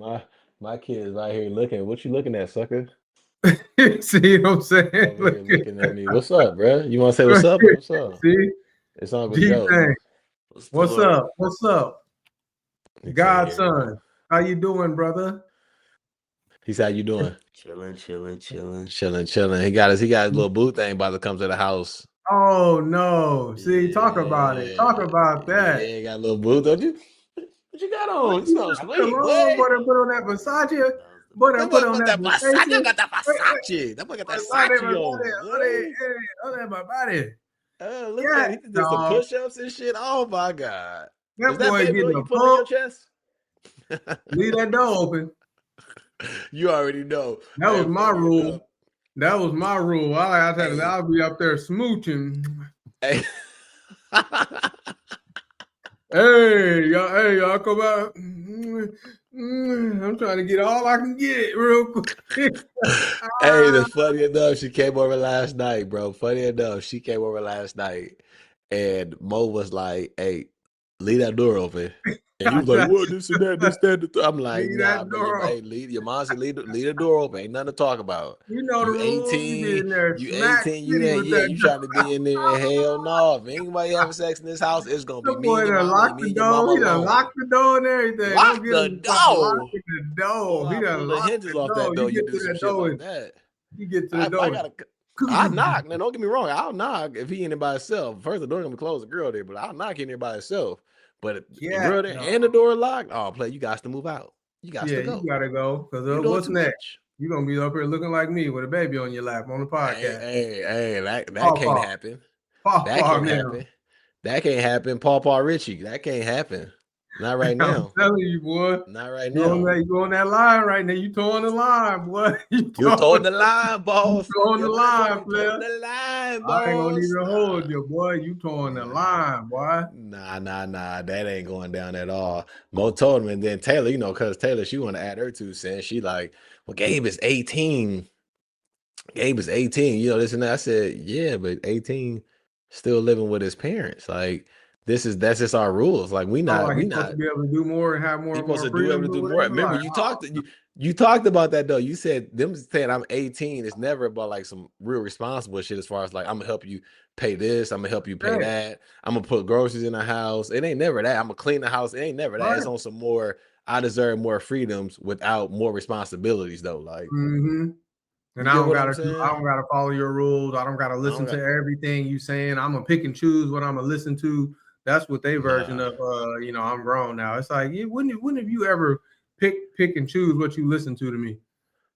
Speaker 1: my kids right here looking. What you looking at, sucker?
Speaker 2: See what I'm saying?
Speaker 1: Over
Speaker 2: Look
Speaker 1: here looking at me. What's up, bro? You want to say what's up? What's up?
Speaker 2: See,
Speaker 1: It's Uncle
Speaker 2: G
Speaker 1: Joe.
Speaker 2: thing.
Speaker 3: What's the
Speaker 2: What's
Speaker 3: word?
Speaker 2: up? What's up,
Speaker 1: He said, "Here we go."
Speaker 2: Godson? How you doing, brother?
Speaker 1: He said, "How you doing?"
Speaker 3: Chilling, chilling, chilling.
Speaker 1: Chilling, chilling. He got his little boo thing about to come to the house.
Speaker 2: Oh no! See, talk about it.
Speaker 1: Yeah,
Speaker 2: Talk about that.
Speaker 1: yeah, got a little boo. Don't you? What you got
Speaker 2: What
Speaker 1: on? You
Speaker 2: you
Speaker 1: smell
Speaker 2: got
Speaker 1: sweet,
Speaker 2: on,
Speaker 1: boy.
Speaker 2: boy? Done put on that Versace.
Speaker 3: That was the
Speaker 2: Boy,
Speaker 1: That
Speaker 2: done
Speaker 1: boy
Speaker 2: put on
Speaker 1: put
Speaker 2: that
Speaker 1: that Versace. You
Speaker 2: Versace.
Speaker 1: got that
Speaker 2: Wait,
Speaker 1: Versace. That boy got that
Speaker 2: Versace,
Speaker 1: Versace
Speaker 2: Versace.
Speaker 1: on,
Speaker 2: Oh,
Speaker 1: boy.
Speaker 2: my body.
Speaker 1: Look
Speaker 2: Yeah,
Speaker 1: at it. He did some
Speaker 2: dog.
Speaker 1: push-ups and shit. Oh my god. Is
Speaker 2: That
Speaker 1: that
Speaker 2: boy
Speaker 1: baby
Speaker 2: getting
Speaker 1: oil
Speaker 2: a
Speaker 1: you put on
Speaker 2: pump.
Speaker 1: your chest?
Speaker 2: Leave that door open.
Speaker 1: You already know.
Speaker 2: That was
Speaker 1: Hey,
Speaker 2: my
Speaker 1: funny enough.
Speaker 2: rule. That was my rule. I tell you,
Speaker 1: Hey,
Speaker 2: I'll be up there smooching.
Speaker 1: hey.
Speaker 2: Hey, y'all come out. I'm trying to get all I can get real quick.
Speaker 1: Hey, the funny enough, she came over last night, bro. Funny enough, she came over last night, and Mo was like, "Hey, leave that door open." And you was like, "What? This and that, this, that." I'm like,
Speaker 2: Leave that
Speaker 1: "Nah, bro.
Speaker 2: door open.
Speaker 1: Hey, your mom said leave the door open. Ain't nothing to talk about.
Speaker 2: You know the
Speaker 1: You
Speaker 2: rules. You be
Speaker 1: 18,
Speaker 2: in there
Speaker 1: you
Speaker 2: smack
Speaker 1: 18. You
Speaker 2: city
Speaker 1: ain't
Speaker 2: with
Speaker 1: yeah.
Speaker 2: that
Speaker 1: You
Speaker 2: door.
Speaker 1: trying to be in there? Hell no. If anybody having sex in this house, it's gonna be
Speaker 2: The
Speaker 1: me
Speaker 2: boy
Speaker 1: and your
Speaker 2: done
Speaker 1: mama.
Speaker 2: locked
Speaker 1: Me
Speaker 2: the
Speaker 1: and your
Speaker 2: door.
Speaker 1: mama
Speaker 2: He done
Speaker 1: alone.
Speaker 2: locked the door and everything. Don't
Speaker 1: Lock
Speaker 2: get
Speaker 1: the
Speaker 2: him start
Speaker 1: door.
Speaker 2: locking the
Speaker 1: Boy,
Speaker 2: door. He
Speaker 1: I pull
Speaker 2: done
Speaker 1: the
Speaker 2: locked
Speaker 1: hinges
Speaker 2: the
Speaker 1: off
Speaker 2: door.
Speaker 1: that
Speaker 2: You
Speaker 1: door. You
Speaker 2: get
Speaker 1: do
Speaker 2: to
Speaker 1: some
Speaker 2: that
Speaker 1: shit
Speaker 2: door
Speaker 1: like
Speaker 2: and
Speaker 1: that.
Speaker 2: you get to the
Speaker 1: I
Speaker 2: door.
Speaker 1: gotta. I knock. Now don't get me wrong. I'll knock if he in there by himself. First, the door gonna be closed. The girl there, but I'll knock in there by himself. But if the
Speaker 2: Yeah,
Speaker 1: girl there
Speaker 2: no.
Speaker 1: and the door locked. Oh, play. You got to move out. You got
Speaker 2: Yeah,
Speaker 1: to
Speaker 2: you
Speaker 1: go.
Speaker 2: gotta go. Cause
Speaker 1: You doing
Speaker 2: what's
Speaker 1: too
Speaker 2: next?
Speaker 1: much.
Speaker 2: You gonna be up here looking like me with a baby on your lap on the
Speaker 1: Hey,
Speaker 2: podcast.
Speaker 1: hey, hey. That
Speaker 2: Paw
Speaker 1: can't
Speaker 2: paw.
Speaker 1: happen.
Speaker 2: Paw
Speaker 1: That
Speaker 2: paw
Speaker 1: can't
Speaker 2: now.
Speaker 1: happen. That can't happen. Paw Richie. That can't happen. Not right
Speaker 2: I'm
Speaker 1: now.
Speaker 2: telling you, boy.
Speaker 1: Not right
Speaker 2: You on
Speaker 1: now.
Speaker 2: that line right now. You towing the line, boy. You
Speaker 1: You
Speaker 2: towing,
Speaker 1: told the line,
Speaker 2: you
Speaker 1: boss.
Speaker 2: towing the
Speaker 1: Yeah, what that boy
Speaker 2: line,
Speaker 1: be told
Speaker 2: player.
Speaker 1: the line,
Speaker 2: I ain't gonna
Speaker 1: boss.
Speaker 2: even
Speaker 1: Nah.
Speaker 2: hold you, boy. You towing the
Speaker 1: Nah.
Speaker 2: line, boy.
Speaker 1: Nah. That ain't going down at all. Mo told him, and then Taylor, cause Taylor, she want to add her 2 cents. She like, well, Gabe is 18. Gabe is 18. This and that. I said, yeah, but 18, still living with his parents. Like, that's just our rules. Like, we
Speaker 2: Oh,
Speaker 1: not,
Speaker 2: like
Speaker 1: we
Speaker 2: he's supposed
Speaker 1: not.
Speaker 2: to be able to do more and have
Speaker 1: He
Speaker 2: more
Speaker 1: supposed
Speaker 2: more
Speaker 1: to do able
Speaker 2: freedoms
Speaker 1: to
Speaker 2: or
Speaker 1: do more.
Speaker 2: whatever.
Speaker 1: Remember,
Speaker 2: Like,
Speaker 1: you talked about that though. You said them saying I'm 18. It's never about like some real responsible shit as far as like I'm gonna help you pay this, I'm gonna help you pay
Speaker 2: right,
Speaker 1: that, I'm gonna put groceries in the house. It ain't never that. I'm gonna clean the house. It ain't never that. It's
Speaker 2: right.
Speaker 1: on some more. I deserve more freedoms without more responsibilities though. Like
Speaker 2: Mm-hmm. And
Speaker 1: you get what I'm
Speaker 2: I
Speaker 1: saying?
Speaker 2: don't gotta follow your rules. I don't gotta
Speaker 1: I don't
Speaker 2: listen to
Speaker 1: got
Speaker 2: everything you saying. I'm gonna pick and choose what I'm gonna listen to. That's what they version
Speaker 1: nah.
Speaker 2: of I'm grown now. It's like when have you ever pick and choose what you listen to me?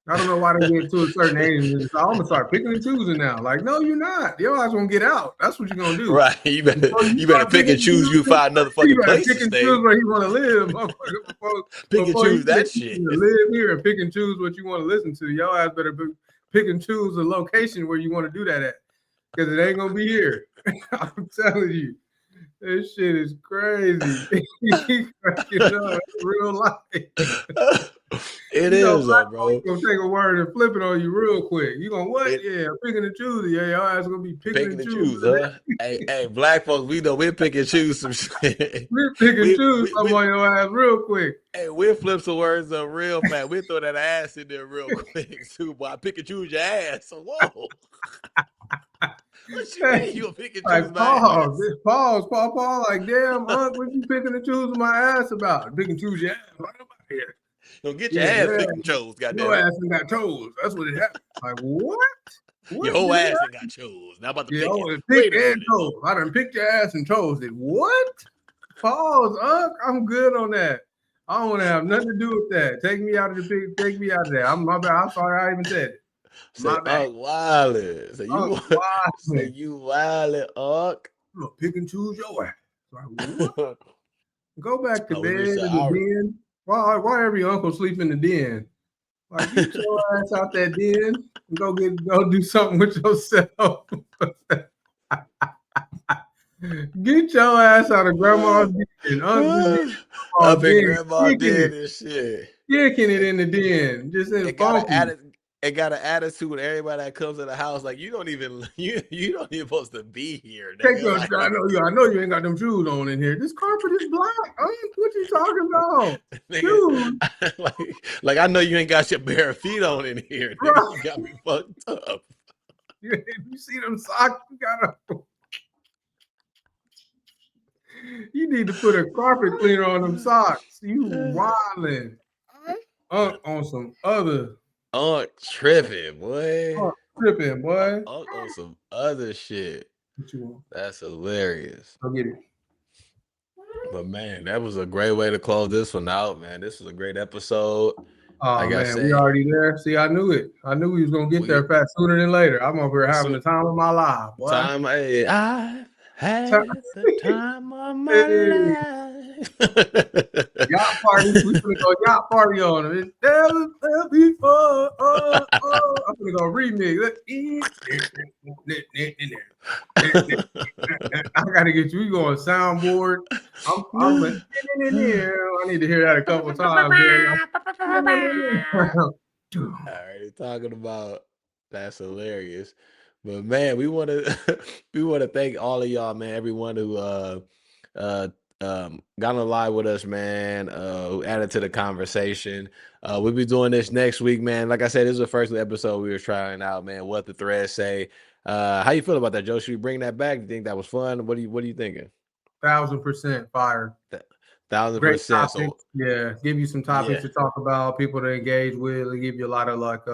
Speaker 2: I don't know why they get to a certain age and just, I'm gonna start picking and choosing now. Like, no, you're not. Your ass gonna get out. That's what you're gonna do.
Speaker 1: Right. You better
Speaker 2: Before you
Speaker 1: you better
Speaker 2: start
Speaker 1: pick
Speaker 2: picking
Speaker 1: and
Speaker 2: and
Speaker 1: choose. You
Speaker 2: choosing,
Speaker 1: find another
Speaker 2: you
Speaker 1: fucking
Speaker 2: gotta
Speaker 1: place
Speaker 2: pick
Speaker 1: to
Speaker 2: and choose
Speaker 1: stay.
Speaker 2: where you want to live, motherfucker.
Speaker 1: Pick and
Speaker 2: Before you
Speaker 1: choose
Speaker 2: pick
Speaker 1: that
Speaker 2: to
Speaker 1: shit.
Speaker 2: live here and pick and choose what you want to listen to, your ass better pick and choose the location where you want to do that at, because it ain't gonna be here. I'm telling you. This shit is crazy. He cracking up in real life.
Speaker 1: It
Speaker 2: You know,
Speaker 1: is though,
Speaker 2: black folks
Speaker 1: bro.
Speaker 2: gonna take a word and flip it on you real quick. You gonna what?
Speaker 1: It
Speaker 2: Yeah, picking and choosing. Yeah, your ass gonna be picking
Speaker 1: picking
Speaker 2: and
Speaker 1: and
Speaker 2: choosing.
Speaker 1: choose, huh? Hey, black folks, we know we pick and choose some shit.
Speaker 2: We pick and
Speaker 1: we
Speaker 2: choose
Speaker 1: we
Speaker 2: some
Speaker 1: we
Speaker 2: on your ass real quick.
Speaker 1: Hey, we'll flip some words up real fast. We'll throw that ass in there real quick too. Boy, I pick and choose your ass. So whoa. What you mean you gonna pick and choose
Speaker 2: Like
Speaker 1: my
Speaker 2: pause,
Speaker 1: ass?
Speaker 2: pause. Like damn, Unc, what you picking and choosing my ass about? Pick and choose your ass. Right about here.
Speaker 1: Don't get your
Speaker 2: Yeah,
Speaker 1: ass picked and chose,
Speaker 2: your
Speaker 1: goddamn it.
Speaker 2: ass ain't got toes. That's what it happened. Like what?
Speaker 1: Your
Speaker 2: What
Speaker 1: whole
Speaker 2: just
Speaker 1: ass
Speaker 2: happened?
Speaker 1: ain't got chose. Now about to
Speaker 2: Yeah, I
Speaker 1: pick it.
Speaker 2: want to pick
Speaker 1: Wait a
Speaker 2: and
Speaker 1: minute.
Speaker 2: toes. I done picked your ass and chose it. What? Pause, Unc. I'm good on that. I don't want to have nothing to do with that. Take me out of the pic. Take me out of there. I'm my bad. I'm sorry I even said it.
Speaker 1: Say
Speaker 2: My bad.
Speaker 1: Unc Wildin'. Say
Speaker 2: Unc,
Speaker 1: you
Speaker 2: why?
Speaker 1: say you wildin', Unc.
Speaker 2: I'm gonna pick and choose your ass. Like what? Go back to
Speaker 1: Oh, we
Speaker 2: bed
Speaker 1: be so
Speaker 2: in the den. Why every uncle sleep in the den? Like get your ass out that den and go do something with yourself. Get your ass out of grandma's den. Unc just did
Speaker 1: Up
Speaker 2: grandma's
Speaker 1: in
Speaker 2: den,
Speaker 1: grandma
Speaker 2: kicking
Speaker 1: did
Speaker 2: it,
Speaker 1: and shit.
Speaker 2: kicking it
Speaker 1: It,
Speaker 2: in the den, just in
Speaker 1: it got an
Speaker 2: funky.
Speaker 1: attitude. It got an attitude with everybody that comes to the house. Like you don't even you don't even supposed to be here,
Speaker 2: Take
Speaker 1: nigga.
Speaker 2: your,
Speaker 1: Like
Speaker 2: I know you ain't got them shoes on in here. This carpet is black. Unc, what you talking about?
Speaker 1: nigga,
Speaker 2: Shoes,
Speaker 1: like I know you ain't got your bare feet on in here, nigga.
Speaker 2: right?
Speaker 1: You got me fucked up.
Speaker 2: You see them socks? You gotta. You need to put a carpet cleaner on them socks. You wildin'. On some other
Speaker 1: Unc tripping, boy.
Speaker 2: tripping, boy.
Speaker 1: Unc on some other shit.
Speaker 2: What you want?
Speaker 1: That's hilarious.
Speaker 2: Go get it.
Speaker 1: But man, that was a great way to close this one out, man. This was a great episode.
Speaker 2: Oh
Speaker 1: Like I
Speaker 2: man, we
Speaker 1: say,
Speaker 2: already there. See, I knew it. I knew we was gonna get
Speaker 1: we
Speaker 2: there fast sooner than later. I'm over here having
Speaker 1: so
Speaker 2: the time of my life, boy.
Speaker 1: time. Hey, I had the time of my
Speaker 2: Hey,
Speaker 1: life.
Speaker 2: yacht party. We gonna go yacht party on it. It's never before. I'm gonna go remix. I gotta get you going soundboard. I'm I need to hear that a couple of times.
Speaker 1: Already talking about that's hilarious. But man, we want to we want to thank all of y'all, man. Everyone who uh got on live with us, man. Who added to the conversation. We'll be doing this next week, man. Like I said, this is the first episode we were trying out, man. What the threads say. How you feel about that, Joe? Should we bring that back? Do you think that was fun? What are you thinking?
Speaker 2: 1000% fire.
Speaker 1: Th-
Speaker 2: Great
Speaker 1: 1000%. So
Speaker 2: topics. Yeah, give you some topics
Speaker 1: yeah.
Speaker 2: to talk about, people to engage with. They give you a lot of like,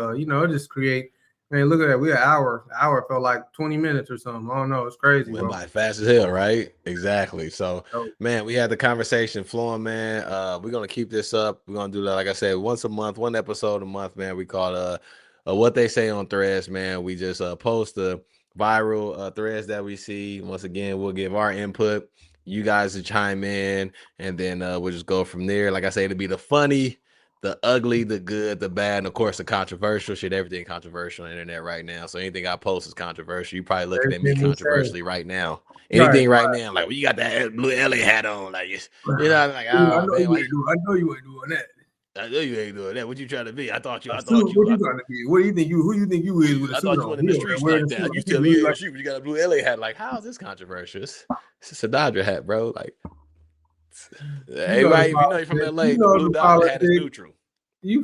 Speaker 2: just create. Man, look at that. We an hour. The hour felt like 20 minutes or something. I don't know. It's crazy,
Speaker 1: Went
Speaker 2: bro.
Speaker 1: by fast as hell, right? Exactly. So,
Speaker 2: So,
Speaker 1: man, we had the conversation flowing, man. We're gonna keep this up. We're gonna do that, like I said, once a month, one episode a month, man. We call what they say on threads, man. We just post the viral threads that we see. Once again, we'll give our input. You guys to chime in, and then we'll just go from there. Like I say, it'll be the funny, the ugly, the good, the bad, and of course the controversial shit. Everything controversial on the internet right now. So anything I post is controversial. You probably looking at me
Speaker 2: everything we say.
Speaker 1: controversially right now.
Speaker 2: Right.
Speaker 1: Anything right now, like well, you got that blue LA hat on, like you know, I'm like,
Speaker 2: I
Speaker 1: oh
Speaker 2: know
Speaker 1: man,
Speaker 2: you
Speaker 1: why
Speaker 2: ain't doing. I know you ain't doing that.
Speaker 1: I know you ain't doing that. What you trying to be?
Speaker 2: A suit. What you trying to be? What do you think you? Who you think you is with a
Speaker 1: I
Speaker 2: suit
Speaker 1: thought you
Speaker 2: on?
Speaker 1: went in the
Speaker 2: You
Speaker 1: streets
Speaker 2: wearing
Speaker 1: like
Speaker 2: a suit.
Speaker 1: that. You
Speaker 2: You
Speaker 1: tell me
Speaker 2: look
Speaker 1: you in the
Speaker 2: like
Speaker 1: street, but you got a blue LA hat. Like, how is this controversial? It's just a Dodger hat, bro. Like,
Speaker 2: you know the
Speaker 1: everybody, if you know you're from
Speaker 2: politics.
Speaker 1: LA,
Speaker 2: You
Speaker 1: the
Speaker 2: know
Speaker 1: blue
Speaker 2: the
Speaker 1: Dodger hat is
Speaker 2: politics.
Speaker 1: neutral.
Speaker 2: You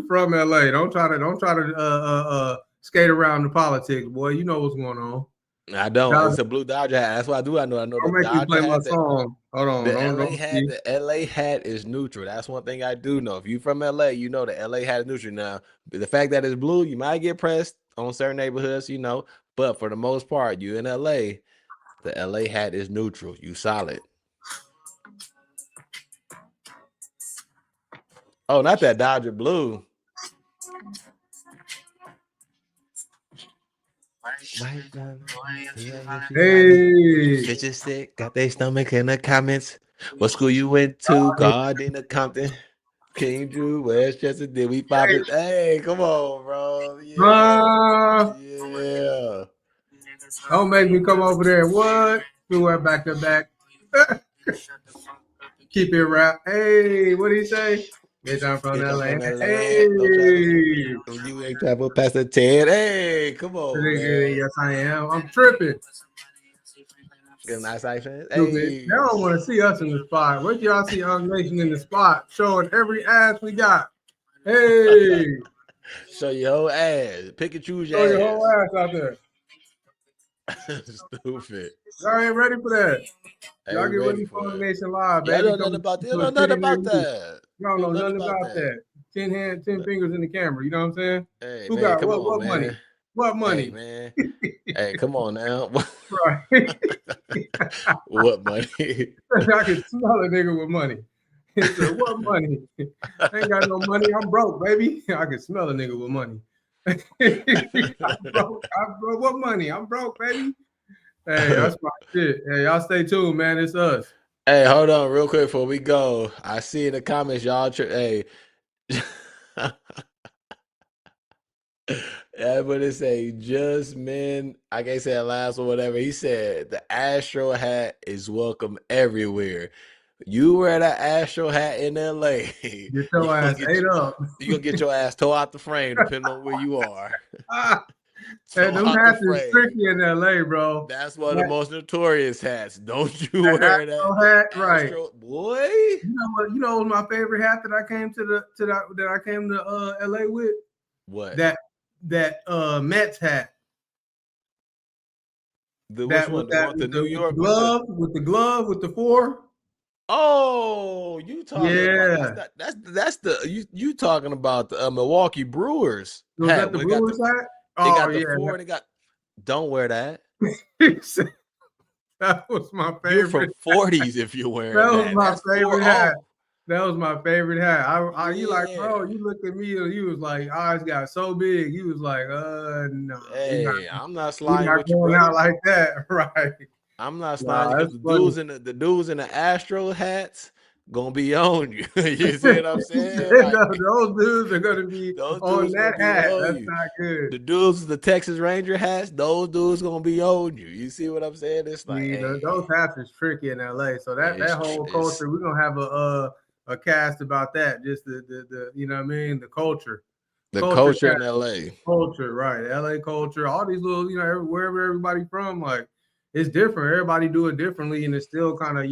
Speaker 2: from LA. Don't try to skate around the politics, boy. You know what's going on.
Speaker 1: I don't.
Speaker 2: Dodger,
Speaker 1: It's a blue Dodger hat. That's what I do. I know the
Speaker 2: don't make me
Speaker 1: Dodger
Speaker 2: play my
Speaker 1: hat.
Speaker 2: song. Hold on.
Speaker 1: The LA
Speaker 2: Don't
Speaker 1: hat,
Speaker 2: see.
Speaker 1: the LA hat is neutral. That's one thing I do know. If you from LA, you know the LA hat is neutral. Now, the fact that it's blue, you might get pressed on certain neighborhoods, but for the most part, you in LA, the LA hat is neutral. You solid. Oh, not that Dodger blue. White diamond. Yeah, if you like them.
Speaker 2: Hey.
Speaker 1: Bitches sick, got their stomach in the comments. What school you went to? Gardena Compton. King Drew, Westchester, did we pop it? Hey, come on, bro. Yeah.
Speaker 2: Uh,
Speaker 1: Yeah.
Speaker 2: don't make me come over there. What? Do it back to back. Keep it rap. Hey, what do you say? Bitch, I'm from
Speaker 1: Bitch, I'm
Speaker 2: LA.
Speaker 1: from the land. Don't try to.
Speaker 2: Hey.
Speaker 1: You ain't travel past the 10. Hey, come on, man.
Speaker 2: Yes, I am. I'm tripping.
Speaker 1: Get a nice accent.
Speaker 2: Stupid. They
Speaker 1: Hey.
Speaker 2: don't want to see us in the spot. Wait till y'all see Unc Nation in the spot, showing every ass we got. Hey,
Speaker 1: Show your whole ass. Pick and choose your
Speaker 2: show your whole
Speaker 1: ass.
Speaker 2: ass out there.
Speaker 1: Stupid.
Speaker 2: Y'all ain't ready for that.
Speaker 1: I
Speaker 2: Y'all
Speaker 1: ain't
Speaker 2: get
Speaker 1: ready
Speaker 2: ready
Speaker 1: for
Speaker 2: for Unc
Speaker 1: it.
Speaker 2: Nation live,
Speaker 1: Y'all
Speaker 2: baby.
Speaker 1: know nothing
Speaker 2: Coming
Speaker 1: about that.
Speaker 2: to
Speaker 1: You
Speaker 2: a
Speaker 1: know nothing
Speaker 2: city near
Speaker 1: about
Speaker 2: you.
Speaker 1: that.
Speaker 2: Y'all
Speaker 1: You
Speaker 2: know
Speaker 1: know nothing
Speaker 2: nothing
Speaker 1: about
Speaker 2: about
Speaker 1: that.
Speaker 2: that. 10 fingers in the camera. You know what I'm saying?
Speaker 1: Hey,
Speaker 2: Who
Speaker 1: man,
Speaker 2: got
Speaker 1: come
Speaker 2: what
Speaker 1: on,
Speaker 2: money?
Speaker 1: man.
Speaker 2: What
Speaker 1: Hey,
Speaker 2: money?
Speaker 1: man. Hey, come on now.
Speaker 2: Right.
Speaker 1: What money?
Speaker 2: I can smell a nigga with money. He said, "What money? I ain't got no money. I'm broke, baby. I can smell a nigga with money. I'm broke. I'm broke. What money? I'm broke, baby. Hey, that's my shit. Hey, y'all stay tuned, man. It's us.
Speaker 1: Hey, hold on real quick before we go. I see in the comments, y'all. Hey. Yeah, but it say just men. I can't say that last or whatever. He said the Astro hat is welcome everywhere. You wear that Astro hat in LA,
Speaker 2: Get
Speaker 1: you
Speaker 2: your
Speaker 1: gonna
Speaker 2: ass
Speaker 1: get
Speaker 2: ate up.
Speaker 1: you gonna get your ass tore out the frame, depending on where you are.
Speaker 2: Hey,
Speaker 1: Tore
Speaker 2: them
Speaker 1: out the
Speaker 2: hats is
Speaker 1: frame.
Speaker 2: tricky in LA, bro.
Speaker 1: That's one of the
Speaker 2: That,
Speaker 1: most notorious hats. Don't you
Speaker 2: that
Speaker 1: wear that
Speaker 2: Astro hat, right?
Speaker 1: Astro, boy?
Speaker 2: You know what? You know what my favorite hat that I came that I came to LA with?
Speaker 1: What?
Speaker 2: That Mets hat.
Speaker 1: The which
Speaker 2: That
Speaker 1: one?
Speaker 2: with
Speaker 1: The one with the New
Speaker 2: with the
Speaker 1: York with the
Speaker 2: glove, with the four.
Speaker 1: Oh, you talking about that's
Speaker 2: Yeah.
Speaker 1: not that's the you talking about the Milwaukee Brewers
Speaker 2: Was that
Speaker 1: hat.
Speaker 2: the
Speaker 1: We got the
Speaker 2: Brewers hat?
Speaker 1: it
Speaker 2: Oh
Speaker 1: got the
Speaker 2: yeah.
Speaker 1: four and it got don't wear that.
Speaker 2: That was my
Speaker 1: You're from
Speaker 2: favorite.
Speaker 1: 40s if you're wearing
Speaker 2: That was
Speaker 1: that.
Speaker 2: my
Speaker 1: That's four
Speaker 2: favorite hat.
Speaker 1: oh.
Speaker 2: That was my favorite hat. You like, bro,
Speaker 1: Yeah.
Speaker 2: you looked at me and you was like, eyes got so big. You was like, no,
Speaker 1: Hey, I'm not
Speaker 2: we
Speaker 1: sliding
Speaker 2: not
Speaker 1: with you,
Speaker 2: going out
Speaker 1: brother.
Speaker 2: like that. Right.
Speaker 1: I'm not sliding
Speaker 2: Nah,
Speaker 1: because
Speaker 2: that's funny.
Speaker 1: the dudes in the Astro hats gonna be on you. You see what I'm saying?
Speaker 2: No,
Speaker 1: Like
Speaker 2: those dudes are gonna be
Speaker 1: those
Speaker 2: on
Speaker 1: dudes gonna
Speaker 2: that
Speaker 1: be
Speaker 2: hat.
Speaker 1: on
Speaker 2: That's
Speaker 1: you.
Speaker 2: not good.
Speaker 1: The dudes with the Texas Ranger hats, those dudes gonna be on you. You see what I'm saying? It's like,
Speaker 2: See, those
Speaker 1: hey,
Speaker 2: hats is tricky in LA. So that whole
Speaker 1: it's
Speaker 2: culture, we're gonna have a cast about that. Just the you know what I mean, the
Speaker 1: the
Speaker 2: culture
Speaker 1: culture in
Speaker 2: cast,
Speaker 1: LA.
Speaker 2: culture, right? LA culture, all these little, wherever everybody from, like it's different. Everybody do it differently, and it still kind of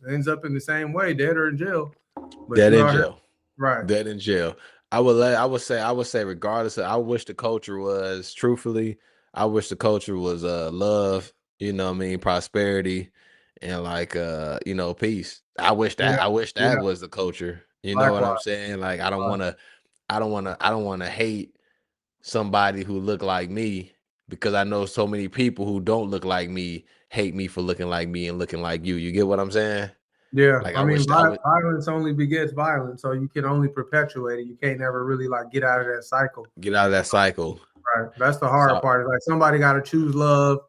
Speaker 2: ends up in the same way, dead or in jail. But
Speaker 1: Dead
Speaker 2: you
Speaker 1: in
Speaker 2: are
Speaker 1: jail.
Speaker 2: right.
Speaker 1: Dead in jail. I would say regardless of I wish the culture was truthfully, I wish the culture was love, you know what I mean, prosperity and like peace.
Speaker 2: Yeah,
Speaker 1: I wish that
Speaker 2: yeah.
Speaker 1: was the culture. You know what I'm
Speaker 2: Likewise.
Speaker 1: saying? Like I don't wanna hate somebody who look like me because I know so many people who don't look like me hate me for looking like me and looking like you. You get what I'm saying?
Speaker 2: Yeah,
Speaker 1: Like
Speaker 2: I
Speaker 1: I
Speaker 2: mean,
Speaker 1: wish that I would
Speaker 2: violence only begets violence, so you can only perpetuate it. You can't never really like get out of that cycle.
Speaker 1: get out of that cycle.
Speaker 2: Right. That's the hard
Speaker 1: So
Speaker 2: part. Is like somebody got to choose love,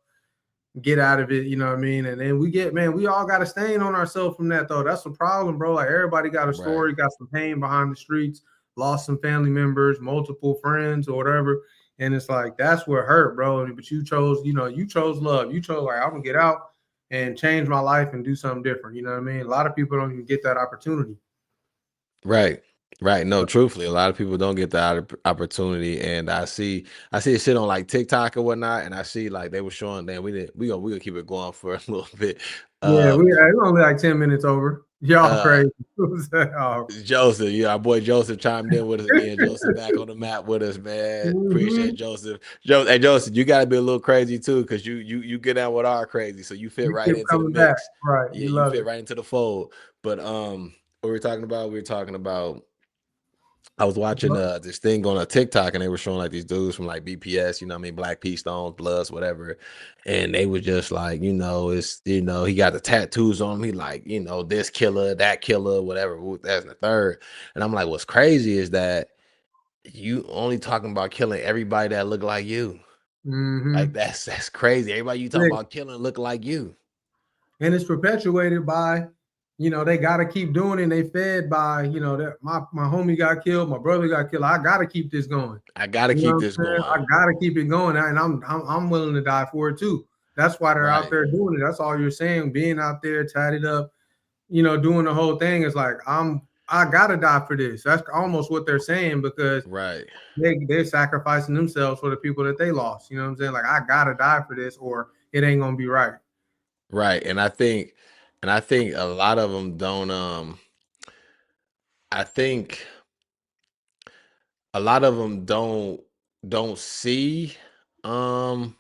Speaker 2: get out of it. You know what I mean? And then we all got a stain on ourselves from that though. That's the problem, bro. Like everybody got a
Speaker 1: right.
Speaker 2: story, got some pain behind the streets, lost some family members, multiple friends or whatever. And it's like that's what hurt, bro. But you chose love. You chose like I'm gonna get out and change my life and do something different. You know what I mean? A lot of people don't even get that opportunity.
Speaker 1: Right. Right. No, truthfully, a lot of people don't get that opportunity. And I see shit on like TikTok or whatnot, and I see like they were showing that we gonna keep it going for a little bit.
Speaker 2: Yeah,
Speaker 1: Um
Speaker 2: it's only like 10 minutes over. Y'all
Speaker 1: uh
Speaker 2: crazy. Oh.
Speaker 1: Joseph, yeah, our boy Joseph chimed in with us again. Joseph back on the map with us, man. Appreciate
Speaker 2: Mhm.
Speaker 1: Joseph. Hey Joseph, you gotta be a little crazy too, because you get out with our crazy, so you fit
Speaker 2: You
Speaker 1: right
Speaker 2: keep
Speaker 1: into the
Speaker 2: coming back.
Speaker 1: mix.
Speaker 2: Right.
Speaker 1: Yeah,
Speaker 2: You
Speaker 1: you
Speaker 2: love
Speaker 1: fit
Speaker 2: it.
Speaker 1: right into the fold. But what were we talking about? We were talking about I was watching this thing on a TikTok and they were showing like these dudes from like BPS, you know what I mean, Black P Stones, Bloods, whatever. And they were just like, he got the tattoos on him. He like, this killer, that killer, whatever, that's the third. And I'm like, what's crazy is that you only talking about killing everybody that look like you. Like
Speaker 2: Mm-hmm.
Speaker 1: that's crazy. Everybody you talking about killing look like you.
Speaker 2: And it's perpetuated by, they got to keep doing it. And they fed by, that my homie got killed, my brother got killed. I got to keep this going.
Speaker 1: I gotta
Speaker 2: You know
Speaker 1: keep
Speaker 2: what
Speaker 1: this
Speaker 2: I'm saying?
Speaker 1: going.
Speaker 2: I got to keep it going, and I'm willing to die for it too. That's why they're out
Speaker 1: Right.
Speaker 2: there doing it. That's all you're saying. Being out there tatted up, doing the whole thing is like I gotta die for this. That's almost what they're saying because
Speaker 1: Right.
Speaker 2: they're sacrificing themselves for the people that they lost. You know what I'm saying? Like I gotta die for this, or it ain't gonna be right.
Speaker 1: Right. And I think a lot of them don't I think a lot of them don't see um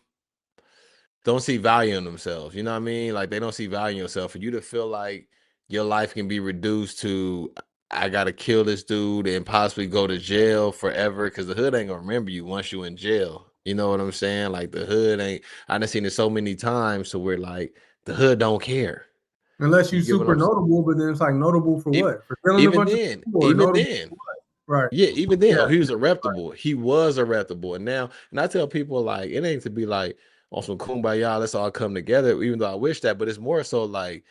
Speaker 1: don't see value in themselves. You know what I mean? Like they don't see value in yourself. For you to feel like your life can be reduced to I gotta kill this dude and possibly go to jail forever because the hood ain't gonna remember you once you in jail. You know what I'm saying? Like the hood ain't. I done seen it so many times to where like the hood don't care.
Speaker 2: Unless you
Speaker 1: You get what
Speaker 2: super
Speaker 1: I'm saying?
Speaker 2: notable, but then it's like notable for
Speaker 1: E-
Speaker 2: what? For killing a
Speaker 1: Even
Speaker 2: bunch of
Speaker 1: then,
Speaker 2: people, or
Speaker 1: even
Speaker 2: notable
Speaker 1: then,
Speaker 2: for what? Right.
Speaker 1: yeah, even then,
Speaker 2: Yeah.
Speaker 1: oh, he was a reputable. He was a reputable, and now, and I tell people like it ain't to be like on some kumbaya, let's all come together. Even though I wish that, but it's more so like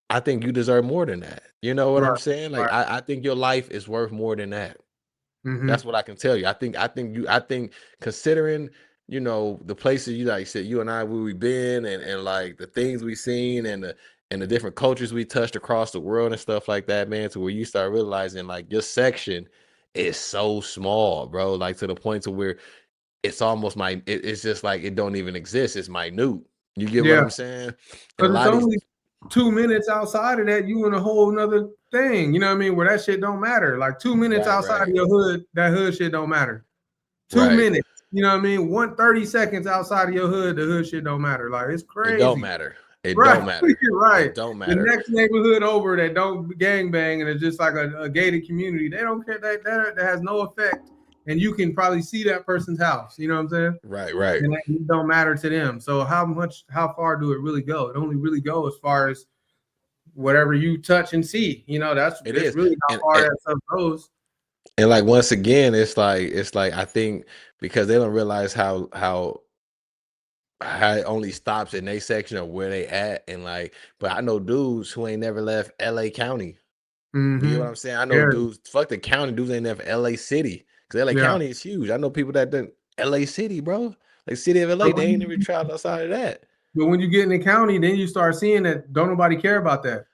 Speaker 1: I think you deserve more than that. You know what
Speaker 2: Right.
Speaker 1: I'm saying? Like
Speaker 2: Right.
Speaker 1: I think your life is worth more than that.
Speaker 2: Mm-hmm.
Speaker 1: That's what I can tell you. I think considering, the places you like said you and I where we been and like the things we seen and the different cultures we touched across the world and stuff like that, man, to where you start realizing like your section is so small, bro. Like to the point to where it's almost it's just like it don't even exist. It's minute. You get what
Speaker 2: Yeah.
Speaker 1: I'm saying? And a
Speaker 2: Because it's
Speaker 1: lot of these
Speaker 2: only 2 minutes outside of that, you in a whole nother thing. You know what I mean? Where that shit don't matter. Like 2 minutes
Speaker 1: right,
Speaker 2: outside of
Speaker 1: right,
Speaker 2: your hood, that hood shit don't matter. Two
Speaker 1: right.
Speaker 2: minutes. You know what I mean? 130 seconds outside of your hood, the hood shit don't matter. Like it's
Speaker 1: It don't
Speaker 2: crazy.
Speaker 1: matter. It
Speaker 2: Right.
Speaker 1: don't matter.
Speaker 2: You're right.
Speaker 1: It don't
Speaker 2: The
Speaker 1: matter.
Speaker 2: next neighborhood over that don't gang bang and it's just like a gated community, they don't care. That has no effect. And you can probably see that person's house. You know what I'm saying?
Speaker 1: Right, right.
Speaker 2: And it don't matter to them. So how far do it really go? It only really go as far as whatever you touch and see.
Speaker 1: It
Speaker 2: That's
Speaker 1: is.
Speaker 2: really how
Speaker 1: And
Speaker 2: far
Speaker 1: and
Speaker 2: that stuff goes.
Speaker 1: and like once again, it's like I think because they don't realize how it only stops in their section of where they at and like but I know dudes who ain't never left LA County. You get what
Speaker 2: Mm-hmm.
Speaker 1: I'm saying? I know
Speaker 2: Scary.
Speaker 1: dudes, fuck the county, dudes ain't never LA City. Cause LA
Speaker 2: Yeah.
Speaker 1: County is huge. I know people that done LA City, bro. Like city of LA,
Speaker 2: But
Speaker 1: they
Speaker 2: when
Speaker 1: ain't
Speaker 2: you
Speaker 1: never traveled outside of that.
Speaker 2: But when you get in the county, then you start seeing that don't nobody care about that.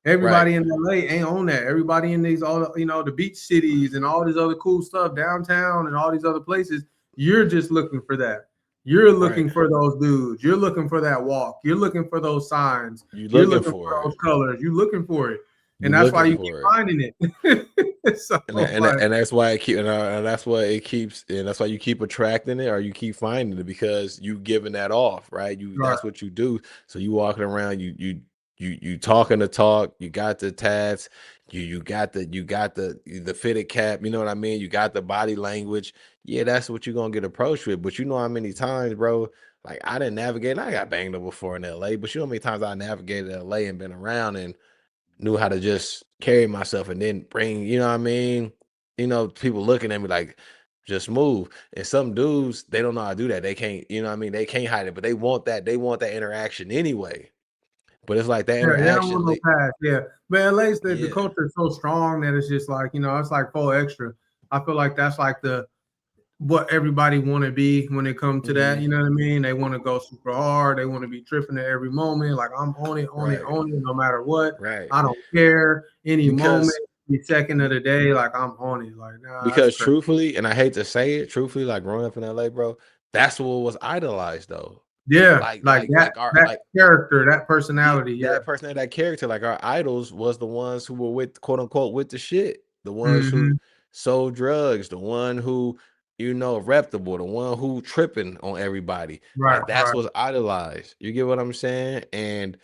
Speaker 1: Right.
Speaker 2: Everybody in LA ain't on that. Everybody in these all the beach cities and all this other cool stuff downtown and all these other places, you're just looking for that. You're
Speaker 1: Right.
Speaker 2: looking for those dudes. You're looking for that walk. You're looking for those signs.
Speaker 1: You
Speaker 2: You're
Speaker 1: looking
Speaker 2: looking for
Speaker 1: for it.
Speaker 2: those colors. You're looking for it. And
Speaker 1: You
Speaker 2: that's why
Speaker 1: looking
Speaker 2: you keep
Speaker 1: for it.
Speaker 2: finding it. So like
Speaker 1: And that's why it keep and that's why it keeps and that's why you keep attracting it or you keep finding it because you giving that off, right? You
Speaker 2: right,
Speaker 1: that's what you do. So you walking around, you talking the talk, you got the tats, you got the fitted cap, you know what I mean? You got the body language. Yeah, that's what you're gonna get approached with. But you know how many times, bro, like I didn't navigate, and I got banged up before in LA, but you know how many times I navigated LA and been around and knew how to just carry myself and then bring, you know what I mean? People looking at me like, just move. And some dudes, they don't know how to do that. They can't, you know what I mean? They can't hide it, but they want that interaction anyway. But it's like that
Speaker 2: yeah, they don't
Speaker 1: interaction,
Speaker 2: want no pass. Yeah, but at least the
Speaker 1: yeah.
Speaker 2: culture is so strong that it's just like it's like full extra. I feel like that's like the what everybody want to be when it comes to that.
Speaker 1: Hmm.
Speaker 2: You know what I mean? They want to go super hard. They want to be tripping at every moment. Like I'm
Speaker 1: Right,
Speaker 2: on it, no matter what.
Speaker 1: right.
Speaker 2: I don't care any moment,
Speaker 1: Because
Speaker 2: any second of
Speaker 1: be-
Speaker 2: the day. Like I'm on it. Like nah, that's
Speaker 1: because
Speaker 2: crazy.
Speaker 1: truthfully, and I hate to say it, truthfully, like growing up in LA, bro, that's what was idolized though.
Speaker 2: Yeah,
Speaker 1: Like,
Speaker 2: like
Speaker 1: like,
Speaker 2: that
Speaker 1: like our
Speaker 2: that
Speaker 1: like
Speaker 2: character, that personality. Yeah.
Speaker 1: that person, that character, like our idols was the ones who were with quote unquote with the shit, the ones who
Speaker 2: Mm-hmm.
Speaker 1: sold drugs, the one who, reputable, the one who tripping on everybody.
Speaker 2: Right.
Speaker 1: Like that's
Speaker 2: Right.
Speaker 1: what's idolized. You get what I'm saying? And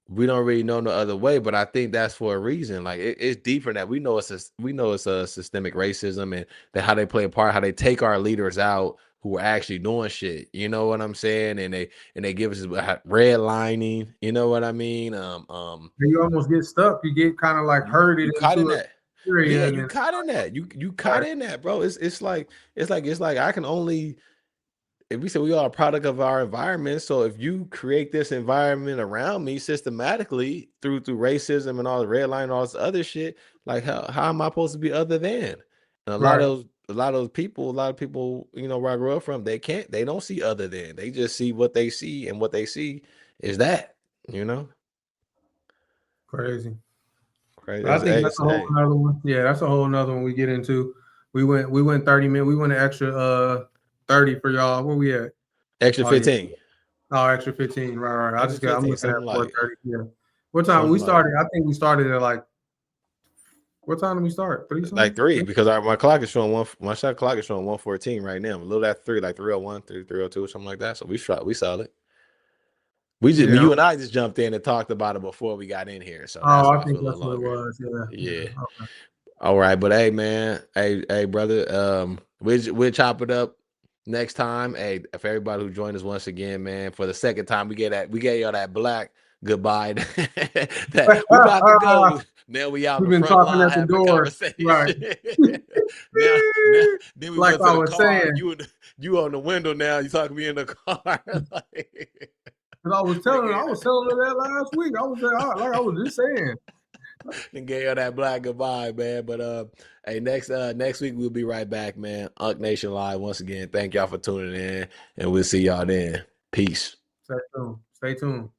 Speaker 1: we don't really know no other way, but I think that's for a reason. Like it's deeper than that. We know it's a systemic racism and that how they play a part, how they take our leaders out who are actually doing shit. You know what I'm saying? And they give us redlining. You know what I mean?
Speaker 2: You almost get stuck. You get kind of like herded
Speaker 1: you caught in
Speaker 2: into an
Speaker 1: that. Yeah,
Speaker 2: area, and
Speaker 1: you
Speaker 2: then
Speaker 1: caught in that. You caught
Speaker 2: right,
Speaker 1: in that, bro. It's like I can only if we say we are a product of our environment, so if you create this environment around me systematically through racism and all the red line and all this other shit, like how am I supposed to be other than? And a lot
Speaker 2: right.
Speaker 1: of those a lot of people, where I grew up from, they don't see other than, they just see what they see, and what they see is that, you know.
Speaker 2: Crazy.
Speaker 1: Right?
Speaker 2: But I think that's a whole
Speaker 1: Hey,
Speaker 2: another one. Yeah, that's a whole another one we get into. We went 30 minutes. We went an extra 30 for y'all. Where we at?
Speaker 1: extra
Speaker 2: Oh yeah.
Speaker 1: 15,
Speaker 2: Oh, extra 15. Right, right.
Speaker 1: extra
Speaker 2: I'm
Speaker 1: 15,
Speaker 2: looking at
Speaker 1: something like
Speaker 2: 4:30. Yeah. What time we
Speaker 1: something like
Speaker 2: started? I think we started at like what time did we start? Three
Speaker 1: like
Speaker 2: something?
Speaker 1: 3, because my clock is showing my shot clock is showing 114 right now. I'm a little after 3, like 301, 302, something like that. So we solid.
Speaker 2: Yeah.
Speaker 1: You and I just jumped in and talked about it before we got in here, so that's
Speaker 2: Oh,
Speaker 1: why
Speaker 2: I
Speaker 1: I
Speaker 2: think
Speaker 1: feel a
Speaker 2: that's
Speaker 1: little
Speaker 2: what it
Speaker 1: longer.
Speaker 2: was. Yeah.
Speaker 1: Yeah.
Speaker 2: Yeah. Okay.
Speaker 1: All right, but hey, man, hey, brother, we'll chop it up next time. Hey, for everybody who joined us once again, man, for the second time, we gave y'all that black goodbye. That we about to go. Now we out in
Speaker 2: We've
Speaker 1: the
Speaker 2: been
Speaker 1: front
Speaker 2: talking
Speaker 1: line
Speaker 2: at the
Speaker 1: having a
Speaker 2: door. Right.
Speaker 1: conversation. now, then we
Speaker 2: Like
Speaker 1: went
Speaker 2: I
Speaker 1: to the
Speaker 2: was
Speaker 1: car.
Speaker 2: saying.
Speaker 1: You on the window now. You talking to me in the car. Like,
Speaker 2: Because
Speaker 1: nigga,
Speaker 2: I was telling her that last week. I was like I was just saying.
Speaker 1: and gave her that black goodbye, man. But hey, next week we'll be right back, man. Unc Nation Live once again. Thank y'all for tuning in, and we'll see y'all then. Peace.
Speaker 2: Stay tuned. Stay tuned.